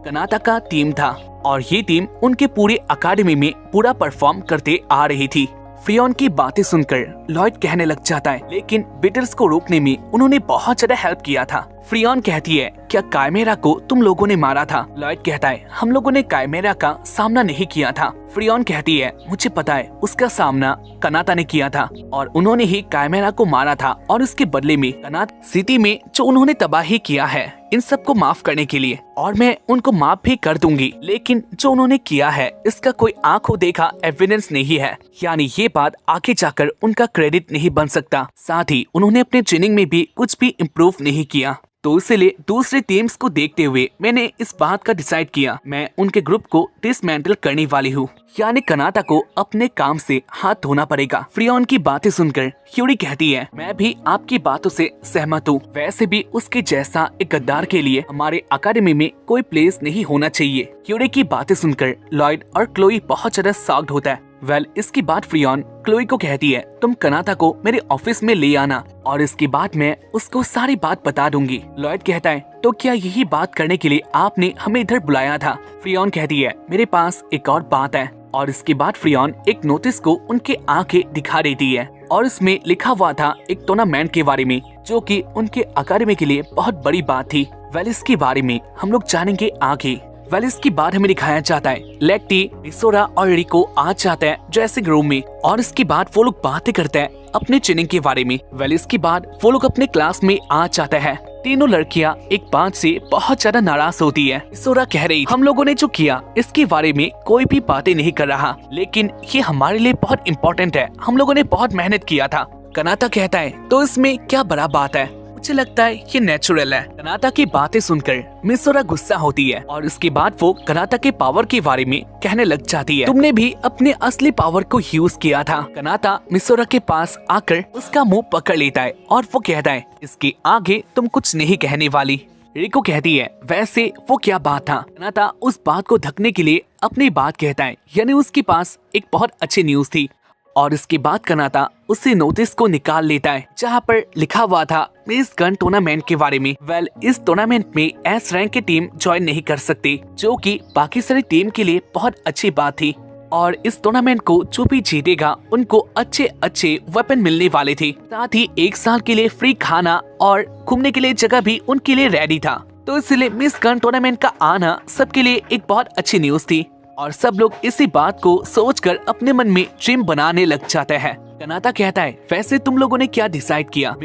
कनाता का टीम था। और ये टीम उनके पूरे अकादमी में पूरा परफॉर्म करते आ रही थी। फ्रियोन की बातें सुनकर लॉयड कहने लग जाता है, लेकिन बिटल्स को रोकने में उन्होंने बहुत ज्यादा हेल्प किया था। फ्रियोन कहती है क्या काइमेरा को तुम लोगों ने मारा था? लॉयड कहता है हम लोगों ने काइमेरा का सामना नहीं किया था। फ्रियोन कहती है मुझे पता है उसका सामना कनाता ने किया था और उन्होंने ही काइमेरा को मारा था, और इसके बदले में कनाता सिटी में जो उन्होंने तबाही किया है इन सबको माफ करने के लिए, और मैं उनको माफ भी कर दूंगी। लेकिन जो उन्होंने किया है इसका कोई आंखों देखा एविडेंस नहीं है, यानी ये बात आगे जाकर उनका क्रेडिट नहीं बन सकता। साथ ही उन्होंने अपने ट्रेनिंग में भी कुछ भी इम्प्रूव नहीं किया। तो इसलिए दूसरे टीम्स को देखते हुए मैंने इस बात का डिसाइड किया, मैं उनके ग्रुप को डिसमेंटल करने वाली हूँ, यानी कनाता को अपने काम से हाथ धोना पड़ेगा। फ्रियोन की बातें सुनकर ह्यूरी कहती है मैं भी आपकी बातों से सहमत हूँ। वैसे भी उसके जैसा एक गद्दार के लिए हमारे अकादमी में कोई प्लेस नहीं होना चाहिए। ह्यूरी की बातें सुनकर लॉयड और क्लोई बहुत ज्यादा शॉक्ड होता है। वेल इसके बाद फ्रियोन क्लोई को कहती है तुम कनाता को मेरे ऑफिस में ले आना, और इसके बाद मैं उसको सारी बात बता दूंगी। लॉयड कहता है तो क्या यही बात करने के लिए आपने हमें इधर बुलाया था? फ्रियोन कहती है मेरे पास एक और बात है। और इसके बाद फ्रियोन एक नोटिस को उनके आंखें दिखा देती है, और इसमें लिखा हुआ था एक टूर्नामेंट के बारे में, जो कि उनके अकादमी के लिए बहुत बड़ी बात थी। वेल इसके बारे में हम लोग जानेंगे आगे। वेल इसके बाद हमें दिखाया जाता है लेक्टी, मिसोरा और रिको आ जाते हैं ड्रेसिंग रूम में, और इसके बाद वो लोग बातें करते हैं अपने ट्रेनिंग के बारे में। वेल इसके बाद वो लोग अपने क्लास में आ जाते हैं। तीनों लड़कियां एक बात से बहुत ज्यादा नाराज होती है। मिसोरा कह रही हम लोगों ने जो किया इसके बारे में कोई भी बातें नहीं कर रहा, लेकिन ये हमारे लिए बहुत इम्पोर्टेंट है, हम लोगों ने बहुत मेहनत किया था। कनाता कहता है तो इसमें क्या बड़ा बात है, मुझे लगता है ये नेचुरल है। कनाता की बातें सुनकर मिसोरा गुस्सा होती है, और इसके बाद वो कनाता के पावर के बारे में कहने लग जाती है तुमने भी अपने असली पावर को यूज किया था। कनाता मिसोरा के पास आकर उसका मुंह पकड़ लेता है और वो कहता है इसके आगे तुम कुछ नहीं कहने वाली। रिको कहती है वैसे वो क्या बात था? कनाता उस बात को ढकने के लिए अपनी बात कहता है, यानी उसके पास एक बहुत अच्छी न्यूज थी। और इसके बाद कनाता उसी नोटिस को निकाल लेता है, जहाँ पर लिखा हुआ था मिस गन टूर्नामेंट के बारे में। वेल इस टूर्नामेंट में एस रैंक की टीम ज्वाइन नहीं कर सकती, जो कि बाकी सारी टीम के लिए बहुत अच्छी बात थी। और इस टूर्नामेंट को जो भी जीतेगा उनको अच्छे अच्छे वेपन मिलने वाले थे, साथ ही 1 साल के लिए फ्री खाना और घूमने के लिए जगह भी उनके लिए रेडी था। तो इसलिए मिस गन टूर्नामेंट का आना सबके लिए एक बहुत अच्छी न्यूज थी, और सब लोग इसी बात को सोचकर अपने मन में ड्रीम बनाने लग जाते हैं। कनाता कहता है वैसे तुम लोगों ने क्या डिसाइड किया?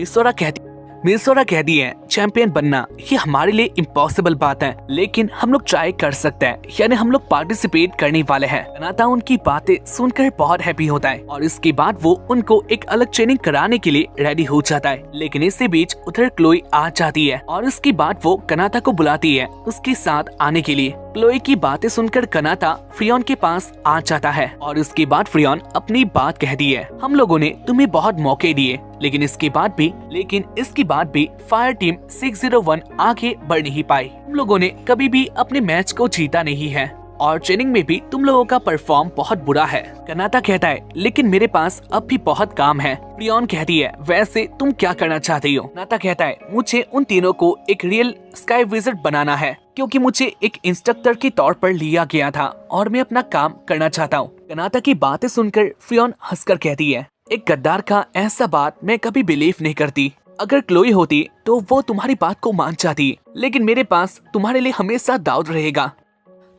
मिसोरा कहती है चैंपियन बनना ये हमारे लिए इम्पॉसिबल बात है, लेकिन हम लोग ट्राई कर सकते हैं, यानी हम लोग पार्टिसिपेट करने वाले हैं। कनाता उनकी बातें सुनकर बहुत हैप्पी होता है, और इसके बाद वो उनको एक अलग ट्रेनिंग कराने के लिए रेडी हो जाता है। लेकिन इसी बीच उधर क्लोई आ जाती है, और इसके बाद वो कनाता को बुलाती है उसके साथ आने के लिए। क्लोई की बातें सुनकर कनाता फ्रियोन के पास आ जाता है, और इसके बाद फ्रियोन अपनी बात कहती है हम लोगों ने तुम्हें बहुत मौके दिए, लेकिन इसके बाद भी फायर टीम 601 आगे बढ़ नहीं पाई। हम लोगों ने कभी भी अपने मैच को जीता नहीं है। और ट्रेनिंग में भी तुम लोगों का परफॉर्म बहुत बुरा है। कनाता कहता है लेकिन मेरे पास अब भी बहुत काम है। फ्रियोन कहती है वैसे तुम क्या करना चाहती हो? कनाता कहता है मुझे उन तीनों को एक रियल स्काई विज़र्ड बनाना है क्योंकि मुझे एक इंस्ट्रक्टर के तौर पर लिया गया था और मैं अपना काम करना चाहता हूँ। कनाता की बातें सुनकर फ्रियोन हंसकर कहती है एक गद्दार का ऐसा बात मैं कभी बिलीव नहीं करती। अगर क्लोई होती तो वो तुम्हारी बात को मान जाती, लेकिन मेरे पास तुम्हारे लिए हमेशा दाऊद रहेगा।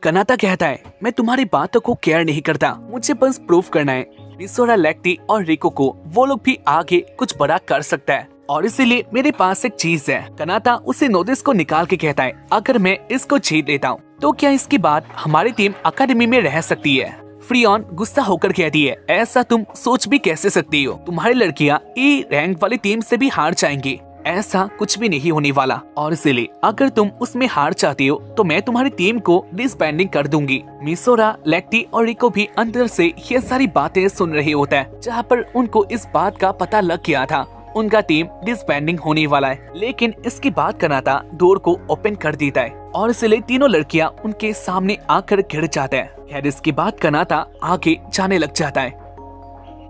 कनाता कहता है मैं तुम्हारी बातों को केयर नहीं करता, मुझे बस प्रूफ करना है मिसोरा, लेक्टी और रिको को वो लोग भी आगे कुछ बड़ा कर सकता है और इसीलिए मेरे पास एक चीज है। कनाता उसे नोटिस को निकाल के कहता है अगर मैं इसको जीत लेता हूँ तो क्या इसके बाद हमारी टीम अकादमी में रह सकती है? फ्रियोन गुस्सा होकर कहती है ऐसा तुम सोच भी कैसे सकती हो? तुम्हारी लड़कियां ए रैंक वाली टीम से भी हार जाएंगी, ऐसा कुछ भी नहीं होने वाला और इसीलिए अगर तुम उसमें हार चाहती हो तो मैं तुम्हारी टीम को डिसबैंडिंग कर दूंगी। मिसोरा, लेक्टी और रिको भी अंदर से ये सारी बातें सुन रहे होता है जहाँ पर उनको इस बात का पता लग गया था उनका टीम डिसबैंडिंग होने वाला है, लेकिन इसके बाद कनाता डोर को ओपन कर देता है और इसलिए तीनों लड़कियां उनके सामने आकर गिर जाते हैं। खैर इसके बाद कनाता आगे जाने लग जाता है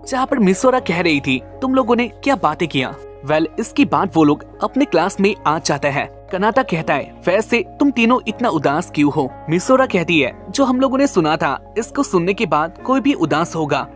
जहाँ पर मिसोरा कह रही थी तुम लोगों ने क्या बातें किया। इसके बाद वो लोग अपने क्लास में आ जाते हैं। कनाता कहता है वैसे तुम तीनों इतना उदास क्यों हो? मिसोरा कहती है जो हम लोगों ने सुना था इसको सुनने के बाद कोई भी उदास होगा,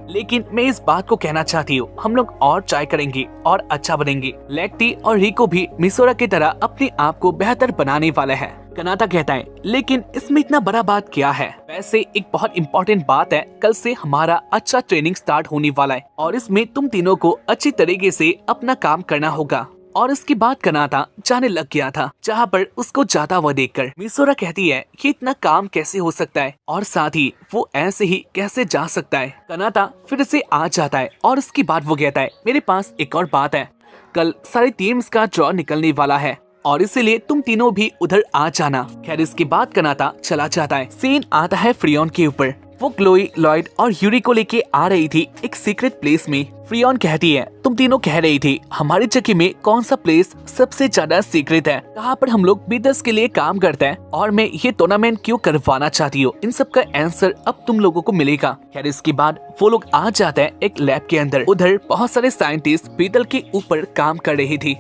लेकिन मैं इस बात को कहना चाहती हूँ हम लोग और ट्राई करेंगे और अच्छा बनेंगे। लेक्टी और रिको भी मिसोरा की तरह अपने आप को बेहतर बनाने वाले हैं। कनाता कहता है लेकिन इसमें इतना बड़ा बात क्या है? वैसे एक बहुत इम्पोर्टेंट बात है, कल से हमारा अच्छा ट्रेनिंग स्टार्ट होने वाला है और इसमें तुम तीनों को अच्छी तरीके से अपना काम करना होगा। और इसके बाद कनाता जाने लग गया था जहाँ पर उसको जाता हुआ देखकर मिसोरा कहती है कि इतना काम कैसे हो सकता है और साथ ही वो ऐसे ही कैसे जा सकता है। कनाता फिर से आ जाता है और उसके बाद वो कहता है मेरे पास एक और बात है, कल सारी टीम्स का ड्रॉ निकलने वाला है और इसीलिए तुम तीनों भी उधर आ जाना। खैर इसके बाद कनाता चला जाता है। सीन आता है फ्रियोन के ऊपर। वो क्लोई, लॉयड और यूरी को लेके आ रही थी एक सीक्रेट प्लेस में। फ्रियोन कहती है तुम तीनों कह रही थी हमारी जगह में कौन सा प्लेस सबसे ज्यादा सीक्रेट है, कहाँ पर हम लोग बिजनेस के लिए काम करते हैं और मैं ये टूर्नामेंट क्यों करवाना चाहती हूँ, इन सब का आंसर अब तुम लोगों को मिलेगा। खैर इसके बाद वो लोग आ जाते हैं एक लैब के अंदर। उधर बहुत सारे साइंटिस्ट बीटल के ऊपर काम कर रही थी।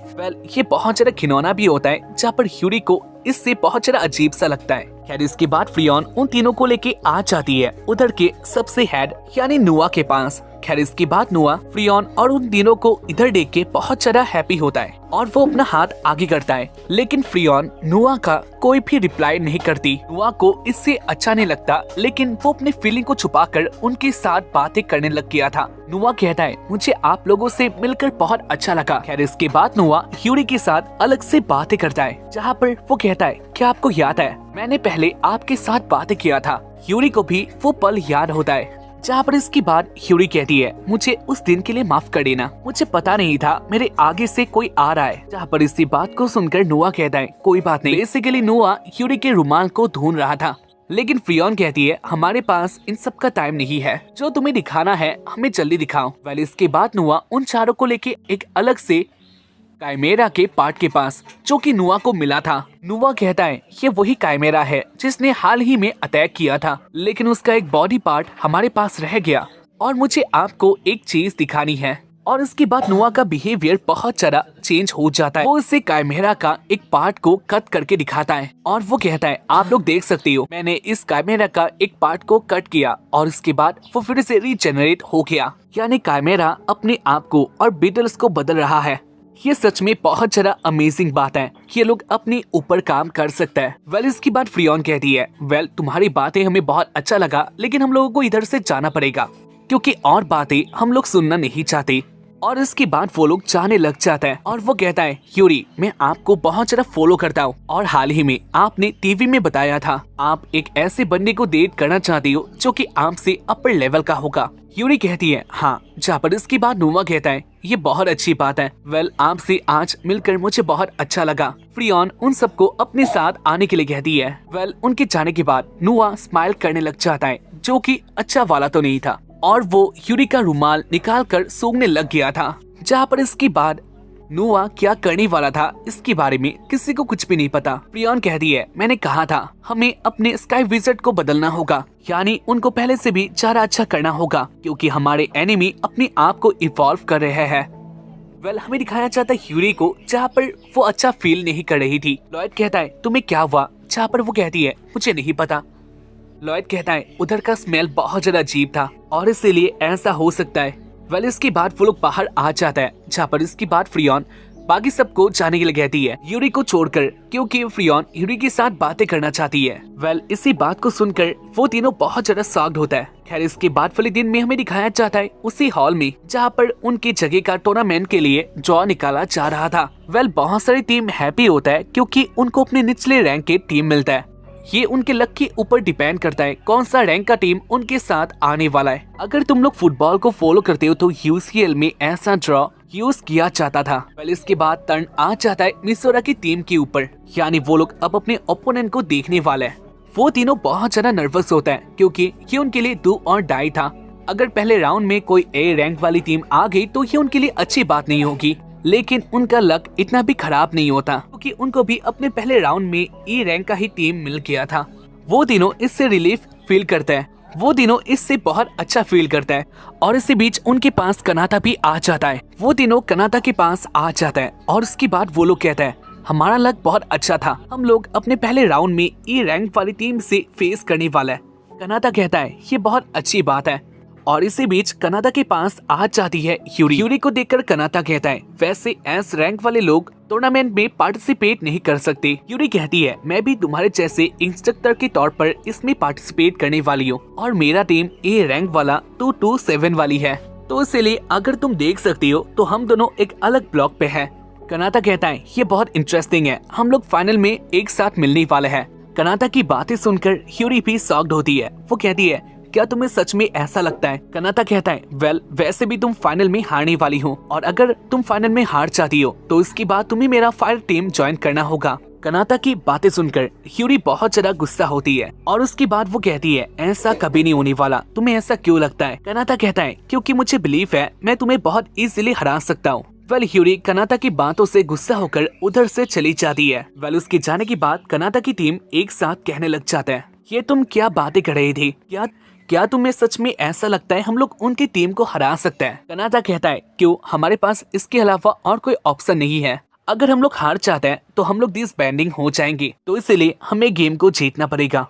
ये बहुत ज्यादा खिलौना भी होता है जहाँ पर यूरी को इससे बहुत ज्यादा अजीब सा लगता है। खैर इसके बाद फ्रियोन उन तीनों को लेके आ जाती है उधर के सबसे हेड यानी नुआ के पास। खैर इसके बाद नुआ फ्रियोन और उन तीनों को इधर देख के बहुत ज्यादा हैप्पी होता है और वो अपना हाथ आगे करता है, लेकिन फ्रियोन नुआ का कोई भी रिप्लाई नहीं करती। नुआ को इससे अच्छा नहीं लगता, लेकिन वो अपनी फीलिंग को छुपाकर उनके साथ बातें करने लग गया था। नुआ कहता है मुझे आप लोगों से मिलकर बहुत अच्छा लगा। खैर इसके बाद नुआ यूरी के साथ अलग से बातें करता है जहाँ पर वो कहता है क्या आपको याद है मैंने पहले आपके साथ बातें किया था। यूरी को भी वो पल याद होता है जहाँ पर इसकी बात यूरी कहती है मुझे उस दिन के लिए माफ कर देना, मुझे पता नहीं था मेरे आगे से कोई आ रहा है। जहाँ पर इसी बात को सुनकर नुआ कहता है कोई बात नहीं। बेसिकली नुआ यूरी के रुमाल को ढूंढ रहा था, लेकिन फ्रियोन कहती है हमारे पास इन सब का टाइम नहीं है, जो तुम्हें दिखाना है हमें जल्दी दिखाओ। इसके बाद नुआ उन चारों को लेके एक अलग से काइमेरा के पार्ट के पास जो कि नुआ को मिला था। नुआ कहता है ये वही काइमेरा है जिसने हाल ही में अटैक किया था, लेकिन उसका एक बॉडी पार्ट हमारे पास रह गया और मुझे आपको एक चीज दिखानी है। और इसके बाद नुआ का बिहेवियर बहुत ज्यादा चेंज हो जाता है। वो इसे काइमेरा का एक पार्ट को कट करके दिखाता है और वो कहता है आप लोग देख सकते हो मैंने इस काइमेरा का एक पार्ट को कट किया और इसके बाद वो फिर से रीजेनरेट हो गया, यानी काइमेरा अपने आप को और बीटल्स को बदल रहा है। ये सच में बहुत ज्यादा अमेजिंग बात है, ये लोग अपने ऊपर काम कर सकता है। इसके बाद फ्रियोन कहती है तुम्हारी बातें हमें बहुत अच्छा लगा, लेकिन हम लोगों को इधर से जाना पड़ेगा क्योंकि और बातें हम लोग सुनना नहीं चाहते। और इसके बाद वो लोग जाने लग जाता है और वो कहता है यूरी मैं आपको बहुत ज्यादा फॉलो करता हूँ और हाल ही में आपने टीवी में बताया था आप एक ऐसे बंदे को डेट करना चाहती हो जो कि आपसे अपर लेवल का होगा। यूरी कहती है हाँ। जहाँ पर इसके बाद नुआ कहता है ये बहुत अच्छी बात है। आपसे आज मिलकर मुझे बहुत अच्छा लगा। फ्रियोन उन सबको अपने साथ आने के लिए कहती है। उनके जाने के बाद नुआ स्माइल करने लग जाता है, जो कि अच्छा वाला तो नहीं था, और वो यूरी का रुमाल निकाल कर सूंघने लग गया था। जहाँ पर इसके बाद नोआ क्या करने वाला था इसके बारे में किसी को कुछ भी नहीं पता। फ्रियोन कहती है, मैंने कहा था हमें अपने स्काई विज़र्ड को बदलना होगा, यानी उनको पहले से भी ज्यादा अच्छा करना होगा क्योंकि हमारे एनिमी अपने आप को इवॉल्व कर रहे हैं। हमें दिखाया जाता है यूरी को जहाँ पर वो अच्छा फील नहीं कर रही थी। लॉयड कहता है, तुम्हें क्या हुआ? जहाँ पर वो कहती है, मुझे नहीं पता। लॉयड कहता है, उधर का स्मेल बहुत ज्यादा अजीब था और इसीलिए ऐसा हो सकता है। इसके बाद वो लोग बाहर आ जाता है, जहाँ पर इसके बाद फ्रियोन बाकी सबको जाने के लिए कहती है यूरी को छोड़कर, क्योंकि फ्रियोन यूरी के साथ बातें करना चाहती है। इसी बात को सुनकर वो तीनों बहुत ज्यादा शॉक्ड होता है। खैर इसके बाद वाले दिन में हमें दिखाया जाता है उसी हॉल में जहाँ पर उनकी जगह का टूर्नामेंट के लिए ड्रॉ निकाला जा रहा था। बहुत सारी टीम हैप्पी होता है क्योंकि उनको अपने निचले रैंक के टीम मिलता है। ये उनके लक के ऊपर डिपेंड करता है कौन सा रैंक का टीम उनके साथ आने वाला है। अगर तुम लोग फुटबॉल को फॉलो करते हो तो यूसीएल में ऐसा ड्रॉ यूज किया जाता था। इसके बाद टर्न आ जाता है मिसोरा की टीम के ऊपर, यानी वो लोग अब अपने ओपोनेंट को देखने वाले हैं। वो तीनों बहुत ज्यादा नर्वस होता है क्योंकि ये उनके लिए डू और डाई था। अगर पहले राउंड में कोई ए रैंक वाली टीम आ गई तो ये उनके लिए अच्छी बात नहीं होगी, लेकिन उनका लक इतना भी खराब नहीं होता क्योंकि उनको भी अपने पहले राउंड में ई रैंक का ही टीम मिल गया था। वो तीनों इससे रिलीफ फील करते हैं, वो तीनों इससे बहुत अच्छा फील करता है। और इसी बीच उनके पास कनाता भी आ जाता है। वो तीनों कनाता के पास आ जाता है और उसके बाद वो लोग कहते हैं, हमारा लक बहुत अच्छा था, हम लोग अपने पहले राउंड में ई रैंक वाली टीम से फेस करने वाला है। कनाता कहता है, ये बहुत अच्छी बात है। और इसी बीच कनाता के पास आ जाती है यूरी। यूरी को देखकर कनाता कहता है, वैसे एस रैंक वाले लोग टूर्नामेंट में पार्टिसिपेट नहीं कर सकते। यूरी कहती है, मैं भी तुम्हारे जैसे इंस्ट्रक्टर के तौर पर इसमें पार्टिसिपेट करने वाली हूँ और मेरा टीम ए रैंक वाला 227 वाली है, तो इसलिए अगर तुम देख सकती हो तो हम दोनों एक अलग ब्लॉक पे है। कनाता कहता है, ये बहुत इंटरेस्टिंग है, हम लोग फाइनल में एक साथ मिलने वाले हैं। कनाता की बातें सुनकर यूरी भी शॉक्ड होती है। वो कहती है, क्या तुम्हें सच में ऐसा लगता है? कनाता कहता है, वैसे भी तुम फाइनल में हारने वाली हो और अगर तुम फाइनल में हार जाती हो तो इसके बाद तुम्हें मेरा फायर टीम ज्वाइन करना होगा। कनाता की बातें सुनकर यूरी बहुत ज्यादा गुस्सा होती है और उसके बाद वो कहती है, ऐसा कभी नहीं होने वाला, तुम्हें ऐसा क्यों लगता है? कनाता कहता है, क्योंकि मुझे बिलीफ है मैं तुम्हें बहुत इजीली हरा सकता हूँ। यूरी कनाता की बातों से गुस्सा होकर उधर से चली जाती है। उसके जाने के बाद कनाता की टीम एक साथ कहने लग जाता है, ये तुम क्या बातें कर रही थी? क्या तुम्हें सच में ऐसा लगता है हम लोग उनकी टीम को हरा सकते हैं? कनाता कहता है, क्यों, हमारे पास इसके अलावा और कोई ऑप्शन नहीं है। अगर हम लोग हार जाते हैं तो हम लोग डिसबैंडिंग हो जाएंगे, तो इसलिए हमें गेम को जीतना पड़ेगा।